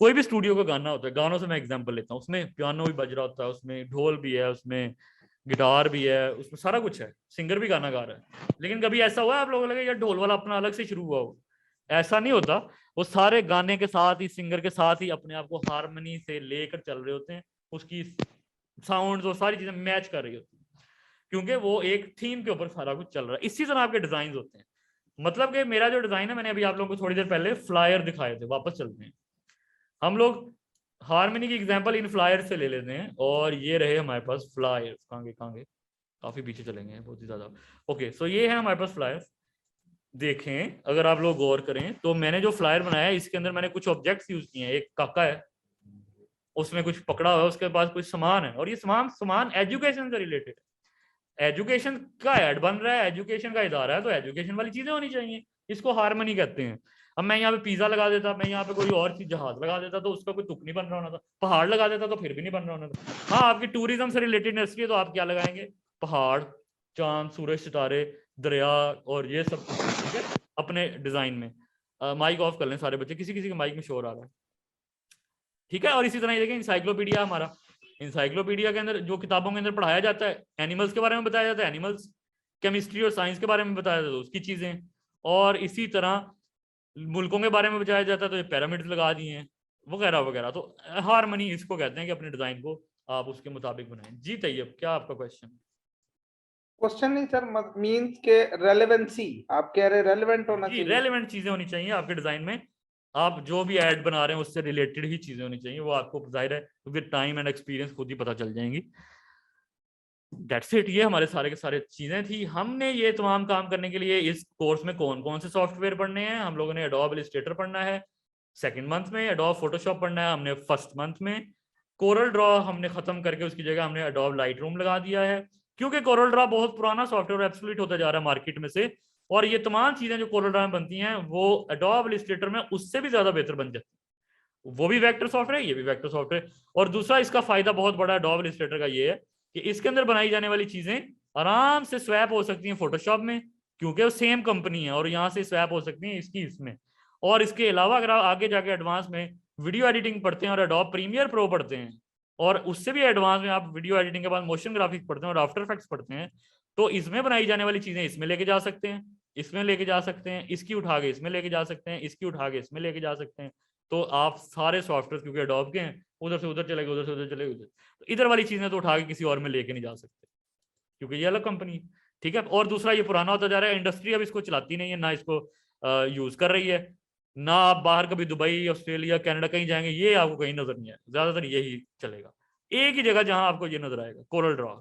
कोई भी स्टूडियो का गाना होता है, गानों से मैं एग्जांपल लेता हूँ, उसमें पियानो भी बज रहा होता है, उसमें ढोल भी है, उसमें गिटार भी है, उसमें सारा कुछ है, सिंगर भी गाना गा रहा है। लेकिन कभी ऐसा हुआ है आप लोगों को लगे यार ढोल वाला अपना अलग से शुरू हुआ हो, ऐसा नहीं होता। वो सारे गाने के साथ ही, सिंगर के साथ ही अपने आप को हार्मनी से लेकर चल रहे होते हैं, उसकी साउंड्स और सारी चीजें मैच कर रही होती है, क्योंकि वो एक थीम के ऊपर सारा कुछ चल रहा है। इसी तरह आपके डिजाइन होते हैं। मतलब कि मेरा जो डिजाइन है, मैंने अभी आप लोगों को थोड़ी देर पहले फ्लायर दिखाए थे, वापस चलते हैं। हम लोग हार्मनी की एग्जांपल इन फ्लायर से ले लेते हैं, और ये रहे हमारे पास फ्लायर, कहां काफी पीछे चलेंगे बहुत ही ज्यादा। ओके, सो ये है हमारे पास फ्लायर। देखें अगर आप लोग गौर करें तो मैंने जो फ्लायर बनाया है इसके अंदर मैंने कुछ ऑब्जेक्ट्स यूज किए हैं। एक काका है, उसमें कुछ पकड़ा हुआ है, उसके पास कुछ सामान है, और ये सामान एजुकेशन से रिलेटेड, एजुकेशन का ऐड बन रहा है, एजुकेशन का इदारा है, तो एजुकेशन वाली चीजें होनी चाहिए, इसको हार्मनी कहते हैं। अब मैं यहाँ पे पिज्जा लगा देता, मैं यहाँ पे कोई और चीज जहाज लगा देता, तो उसका कोई तुक नहीं बन रहा होना था। पहाड़ लगा देता तो फिर भी नहीं बन रहा होना था। हाँ, आपकी टूरिज्म से रिलेटेड इंडस्ट्री है, तो आप क्या लगाएंगे? पहाड़, चांद, सूरज, सितारे, दरिया और ये सब, ठीक है, अपने डिजाइन में। माइक ऑफ कर लें सारे बच्चे, किसी किसी के माइक में शोर आ रहा है, ठीक है। और इसी तरह ये देखें, इंसाइक्लोपीडिया हमारा, इंसाइक्लोपीडिया के अंदर जो किताबों के अंदर पढ़ाया जाता है, एनिमल्स के बारे में बताया जाता है, एनिमल्स, केमिस्ट्री और साइंस के बारे में बताया जाता है, उसकी चीजें, और इसी तरह मुल्कों के बारे में बताया जाता है, तो ये पिरामिड्स लगा दिए हैं वगैरह वगैरह। तो हार्मनी इसको कहते हैं कि अपने डिजाइन को आप उसके मुताबिक बनाएं। जी तैयब, क्या आपका क्वेश्चन? क्वेश्चन नहीं सर, मींस के रेलेवेंसी, आप कह रहे रेलेवेंट होना जी, चाहिए। रेलेवेंट चीजें होनी चाहिए आपके डिजाइन में, आप जो भी ऐड बना रहे हैं उससे रिलेटेड ही चीजें होनी चाहिए, वो आपको जाहिर है क्योंकि टाइम एंड एक्सपीरियंस खुद ही पता चल जाएंगी। दैट्स इट, ये हमारे सारे के सारे चीजें थी। हमने ये तमाम काम करने के लिए इस कोर्स में कौन कौन से सॉफ्टवेयर पढ़ने हैं? हम लोगों ने एडोब इलस्ट्रेटर पढ़ना है सेकंड मंथ में, एडोब फोटोशॉप पढ़ना है हमने फर्स्ट मंथ में, कोरल ड्रॉ हमने खत्म करके उसकी जगह हमने एडोब लाइट रूम लगा दिया है, क्योंकि कोरल ड्रॉ बहुत पुराना सॉफ्टवेयर एब्सोल्यूट होता जा रहा है मार्केट में से, और ये तमाम चीजें जो कोरल ड्रॉ में बनती हैं वो एडोब इलस्ट्रेटर में उससे भी ज्यादा बेहतर बन जाती है। वो भी वेक्टर सॉफ्टवेयर है, ये भी वेक्टर सॉफ्टवेयर। और दूसरा इसका फायदा बहुत बड़ा एडोब इलस्ट्रेटर का ये है कि इसके अंदर बनाई जाने वाली चीजें आराम से स्वैप हो सकती हैं फोटोशॉप में, क्योंकि वो सेम कंपनी है, और यहाँ से स्वैप हो सकती हैं इसकी इसमें। और इसके अलावा अगर आप आगे जाके एडवांस में वीडियो एडिटिंग पढ़ते हैं और एडोब प्रीमियर प्रो पढ़ते हैं, और उससे भी एडवांस में आप वीडियो एडिटिंग के बाद मोशन ग्राफिक्स पढ़ते हैं और आफ्टर इफेक्ट्स पढ़ते हैं, तो इसमें बनाई जाने वाली चीजें इसमें लेके जा सकते हैं, इसमें लेके जा सकते हैं, इसकी उठा के इसमें लेके जा सकते हैं, इसकी उठा के इसमें लेके जा सकते हैं। तो आप सारे सॉफ्टवेयर क्योंकि एडोब के हैं, उधर से उधर चले गए, उधर से उधर चले गए, तो इधर वाली चीजें तो उठा के किसी और में लेके नहीं जा सकते क्योंकि ये अलग कंपनी है, ठीक है। और दूसरा ये पुराना होता जा रहा है, इंडस्ट्री अब इसको चलाती नहीं है, ना इसको यूज कर रही है, ना आप बाहर कभी दुबई, ऑस्ट्रेलिया, कनाडा कहीं जाएंगे ये आपको कहीं नजर नहीं आएगा, ज्यादातर यही चलेगा। एक ही जगह जहां आपको ये नजर आएगा, कोरल ड्रॉ,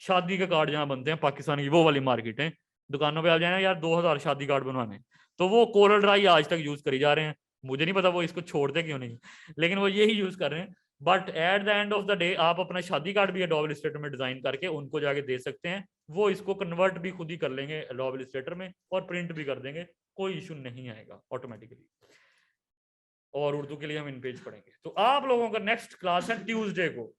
शादी के कार्ड जहां बनते हैं पाकिस्तान की वो वाली मार्केट है, दुकानों पे आप जाए ना यार 2000 शादी कार्ड बनवाने, तो वो कोरल ड्रॉ आज तक यूज करी जा रहे हैं। मुझे नहीं पता वो इसको छोड़ते क्यों नहीं, लेकिन वो यही यूज कर रहे हैं। But at the end of the day आप अपना शादी कार्ड भी एडोब इलस्ट्रेटर में डिजाइन करके उनको जाके दे सकते हैं, वो इसको कन्वर्ट भी खुद ही कर लेंगे एडोब इलस्ट्रेटर में और प्रिंट भी कर देंगे, कोई इशू नहीं आएगा ऑटोमेटिकली। और उर्दू के लिए हम इन पेज पढ़ेंगे। तो आप लोगों का नेक्स्ट क्लास है ट्यूसडे को,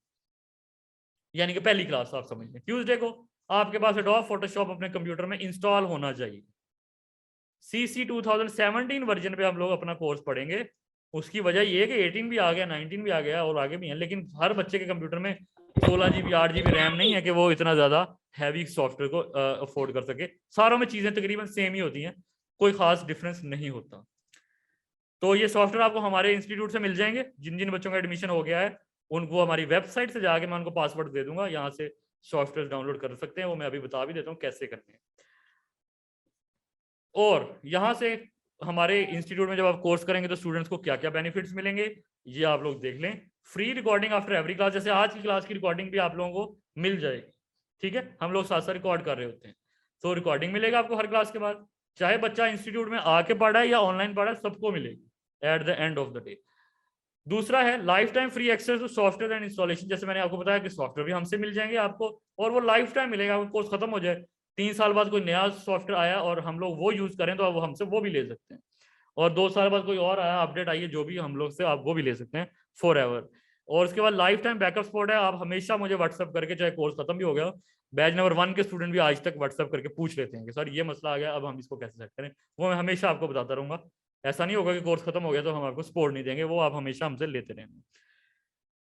यानी कि पहली क्लास आप समझ लें, ट्यूसडे को आपके पास एडोब फोटोशॉप अपने कंप्यूटर में इंस्टॉल होना चाहिए। CC 2017 वर्जन पे हम लोग अपना कोर्स पढ़ेंगे। उसकी वजह ये है कि 18 भी आ गया, 19 भी आ गया और आगे भी है, लेकिन हर बच्चे के कंप्यूटर में 16 GB 8 GB रैम नहीं है कि वो इतना ज्यादा हैवी सॉफ्टवेयर को अफोर्ड कर सके। सारों में चीजें तकरीबन सेम ही होती हैं, कोई खास डिफरेंस नहीं होता। तो ये सॉफ्टवेयर आपको हमारे इंस्टीट्यूट से मिल जाएंगे। जिन जिन बच्चों का एडमिशन हो गया है उनको हमारी वेबसाइट से जाके मैं उनको पासवर्ड दे दूंगा, यहाँ से सॉफ्टवेयर डाउनलोड कर सकते हैं, वो मैं अभी बता भी देता हूँ कैसे करने हैं। और यहाँ से हमारे इंस्टीट्यूट में जब आप कोर्स करेंगे तो स्टूडेंट्स को क्या क्या बेनिफिट्स मिलेंगे ये आप लोग देख लें। Free recording after every class, जैसे आज की क्लास की रिकॉर्डिंग भी आप लोगों को मिल जाएगी, ठीक है। हम लोग साथ साथ रिकॉर्ड कर रहे होते हैं, तो रिकॉर्डिंग मिलेगा आपको हर क्लास के बाद, चाहे बच्चा इंस्टीट्यूट में आके पढ़ा है या ऑनलाइन पढ़ा है, सबको मिलेगी at the end of the day. दूसरा है lifetime free access to software and installation. जैसे मैंने आपको बताया कि सॉफ्टवेयर भी हमसे मिल जाएंगे आपको, और वो लाइफ टाइम मिलेगा, कोर्स खत्म हो जाए 3 साल बाद कोई नया सॉफ्टवेयर आया और हम लोग वो यूज करें तो आप हमसे वो भी ले सकते हैं, और 2 साल बाद कोई और आया अपडेट आई है जो भी हम लोग से आप वो भी ले सकते हैं फॉर एवर। और उसके बाद लाइफ टाइम बैकअप सपोर्ट है, आप हमेशा मुझे व्हाट्सअप करके, चाहे कोर्स खत्म भी हो गया, बैच नंबर 1 के स्टूडेंट भी आज तक व्हाट्सअप करके पूछ लेते हैं कि सर ये मसला आ गया, अब हम इसको कैसे सेट करें, वो मैं हमेशा आपको बताता रहूंगा। ऐसा नहीं होगा कि कोर्स खत्म हो गया तो हम आपको सपोर्ट नहीं देंगे, वो आप हमेशा हमसे लेते रहेंगे।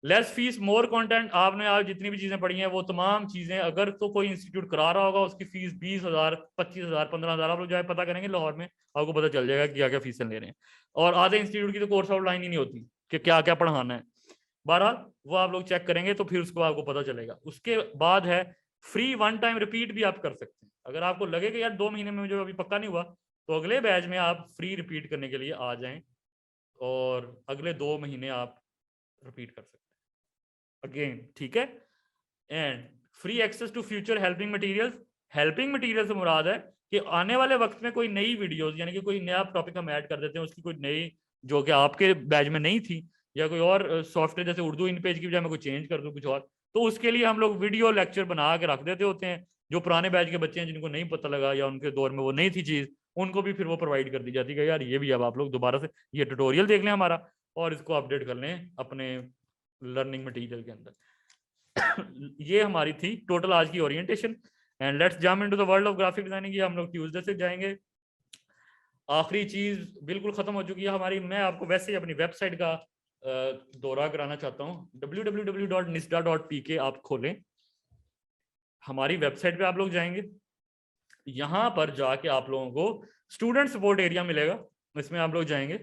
लेस फीस मोर कंटेंट, आपने आज जितनी भी चीजें पढ़ी हैं वो तमाम चीजें अगर तो कोई इंस्टीट्यूट करा रहा होगा उसकी फीस 20,000 25,000 15,000 आप लोग जो है पता करेंगे लाहौर में, आपको पता चल जाएगा क्या क्या फीसें ले रहे हैं। और आधे इंस्टीट्यूट की तो कोर्स आउटलाइन ही नहीं होती कि क्या क्या पढ़ाना है, बहरहाल वो आप लोग चेक करेंगे तो फिर उसको आपको पता चलेगा। उसके बाद है फ्री 1 टाइम रिपीट भी आप कर सकते हैं, अगर आपको लगे कि यार 2 महीने में मुझे अभी पक्का नहीं हुआ तो अगले बैच में आप फ्री रिपीट करने के लिए आ जाएं और अगले 2 महीने आप रिपीट कर सकते हैं अगेन, ठीक है। And free access to future helping materials. Helping material से मुराद है कि आने वाले वक्त में कोई नई वीडियोस यानी कि कोई नया टॉपिक हम ऐड कर देते हैं, उसकी कोई नई जो कि आपके बैच में नहीं थी या कोई और सॉफ्टवेयर जैसे उर्दू इन पेज की बजाय मैं कोई चेंज कर दूं कुछ और, तो उसके लिए हम लोग वीडियो लेक्चर बना के रख देते होते हैं। जो पुराने बैच के बच्चे हैं जिनको नहीं पता लगा या उनके दौर में वो नहीं थी चीज, उनको भी फिर वो प्रोवाइड कर दी जाती है यार ये भी अब आप लोग दोबारा से ये ट्यूटोरियल देख लें हमारा और इसको अपडेट कर लें अपने लर्निंग मटेरियल के अंदर। ये हमारी थी टोटल आज की orientation. And let's jump into the world of graphic designing. हम लोग ट्यूसडे से जाएंगे। आखिरी चीज बिल्कुल खत्म हो चुकी है हमारी। मैं आपको वैसे ही अपनी वेबसाइट का दौरा कराना चाहता हूँ। www.nisda.pk आप खोलें, हमारी वेबसाइट पे आप लोग जाएंगे, यहां पर जाके आप लोगों को स्टूडेंट सपोर्ट एरिया मिलेगा, इसमें आप लोग जाएंगे।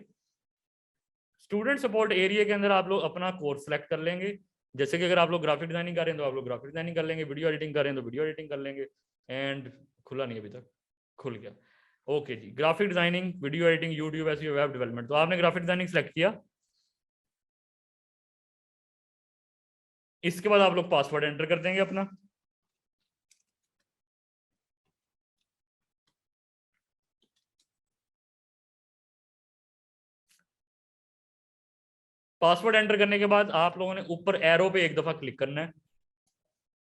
स्टूडेंट सपोर्ट एरिया के अंदर आप लोग अपना कोर्स सेलेक्ट कर लेंगे। जैसे कि अगर आप लोग ग्राफिक डिजाइनिंग कर रहे हैं तो आप लोग ग्राफिक डिजाइनिंग कर लेंगे, वीडियो एडिटिंग कर रहे हैं तो वीडियो एडिटिंग कर लेंगे। एंड खुला नहीं अभी तक, खुल गया। ओके जी, graphic designing, video editing, YouTube, SEO, web development. तो आपने ग्राफिक डिजाइनिंग सेलेक्ट किया। इसके बाद आप लोग पासवर्ड एंटर कर देंगे अपना। पासवर्ड एंटर करने के बाद आप लोगों ने ऊपर एरो पे एक दफा क्लिक करना है।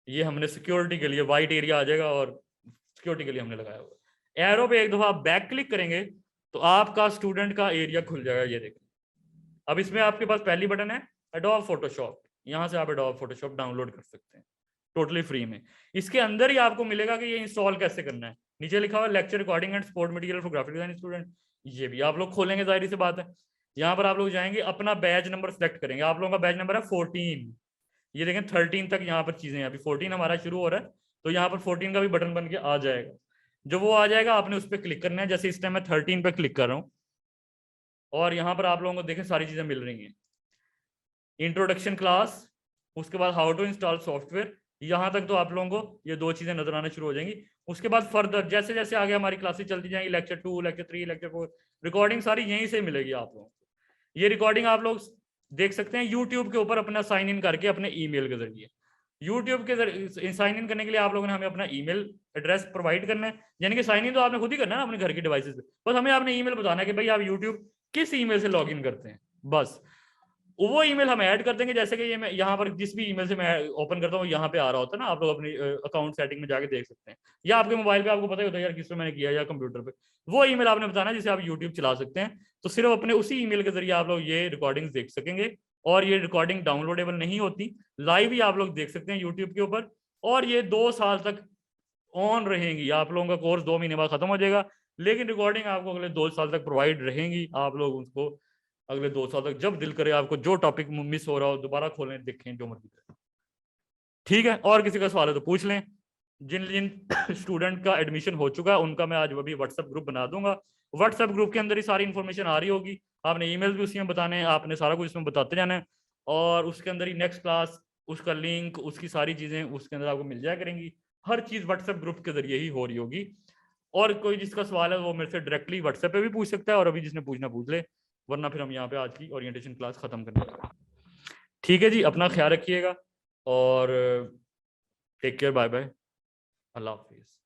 ये हमने सिक्योरिटी के लिए व्हाइट एरिया आ जाएगा और सिक्योरिटी के लिए हमने लगाया हुआ। एरो पे एक दफा बैक क्लिक करेंगे तो आपका स्टूडेंट का एरिया खुल जाएगा। ये देखिए, अब इसमें आपके पास पहली बटन है एडोब फोटोशॉप। यहां से आप एडोब फोटोशॉप डाउनलोड कर सकते हैं टोटली फ्री में। इसके अंदर ही आपको मिलेगा कि ये इंस्टॉल कैसे करना है। नीचे लिखा हुआ lecture recording and support material for graphic design student. ये भी आप लोग खोलेंगे, जाहिर सी बात है। यहाँ पर आप लोग जाएंगे, अपना बैच नंबर सेलेक्ट करेंगे। आप लोगों का बैच नंबर है 14। ये देखें 13 तक यहाँ पर चीजें, अभी 14 हमारा शुरू हो रहा है तो यहाँ पर 14 का भी बटन बन के आ जाएगा। जो वो आ जाएगा आपने उस पर क्लिक करना है। जैसे इस टाइम मैं 13 पे क्लिक कर रहा हूँ और यहाँ पर आप लोगों को देखें सारी चीजें मिल रही हैं। इंट्रोडक्शन क्लास, उसके बाद हाउ टू इंस्टॉल सॉफ्टवेयर, यहाँ तक तो आप लोगों को ये दो चीजें नजर आना शुरू हो जाएंगी। उसके बाद फर्दर जैसे जैसे आगे हमारी क्लासेस चलती जाएंगी, लेक्चर 2, लेक्चर 3, लेक्चर 4, रिकॉर्डिंग सारी यहीं से मिलेगी आप लोगों को। ये रिकॉर्डिंग आप लोग देख सकते हैं यूट्यूब के ऊपर अपना साइन इन करके अपने ईमेल के जरिए। यूट्यूब के जरिए साइन इन करने के लिए आप लोगों ने हमें अपना ईमेल एड्रेस प्रोवाइड करना है। यानी कि साइन इन तो आपने खुद ही करना है अपने घर की डिवाइसेस पे, बस हमें आपने ईमेल बताना है कि भाई आप यूट्यूब किस ईमेल से लॉग इन करते हैं। बस वो ईमेल हम ऐड कर देंगे। जैसे कि ये मैं यहाँ पर जिस भी ईमेल से मैं ओपन करता हूँ यहाँ पे आ रहा होता है ना, आप लोग अपनी अकाउंट सेटिंग में जाके देख सकते हैं, या आपके मोबाइल पे आपको पता ही होता है यार किस पे मैंने किया, या कंप्यूटर पे। वो ईमेल आपने बताना है जिसे आप यूट्यूब चला सकते हैं। तो सिर्फ अपने उसी ईमेल के जरिए आप लोग ये रिकॉर्डिंग्स देख सकेंगे। और ये रिकॉर्डिंग डाउनलोडेबल नहीं होती, लाइव ही आप लोग देख सकते हैं यूट्यूब के ऊपर। और ये 2 साल तक ऑन रहेंगी। आप लोगों का कोर्स 2 महीने बाद खत्म हो जाएगा, लेकिन रिकॉर्डिंग आपको अगले 2 साल तक प्रोवाइड रहेंगी। आप लोग उसको अगले 2 साल तक जब दिल करे आपको जो टॉपिक मिस हो रहा हो दोबारा खोलें, देखें, जो मर्जी करें। ठीक है, और किसी का सवाल है तो पूछ लें। जिन जिन स्टूडेंट का एडमिशन हो चुका है उनका मैं आज अभी व्हाट्सएप ग्रुप बना दूंगा। व्हाट्सएप ग्रुप के अंदर ही सारी इन्फॉर्मेशन आ रही होगी। आपने ईमेल भी उसी में बताने हैं, आपने सारा कुछ इसमें बताते जाना है। और उसके अंदर ही नेक्स्ट क्लास, उसका लिंक, उसकी सारी चीजें उसके अंदर आपको मिल जाया करेंगी। हर चीज व्हाट्सएप ग्रुप के जरिए ही हो रही होगी। और कोई जिसका सवाल है वो मेरे से डायरेक्टली व्हाट्सएप पे भी पूछ सकता है, और अभी जिसने पूछना पूछ ले, वरना फिर हम यहाँ पे आज की ओरिएंटेशन क्लास खत्म करने वाले हैं। ठीक है जी, अपना ख्याल रखिएगा और टेक केयर, बाय बाय, अल्लाह हाफिज।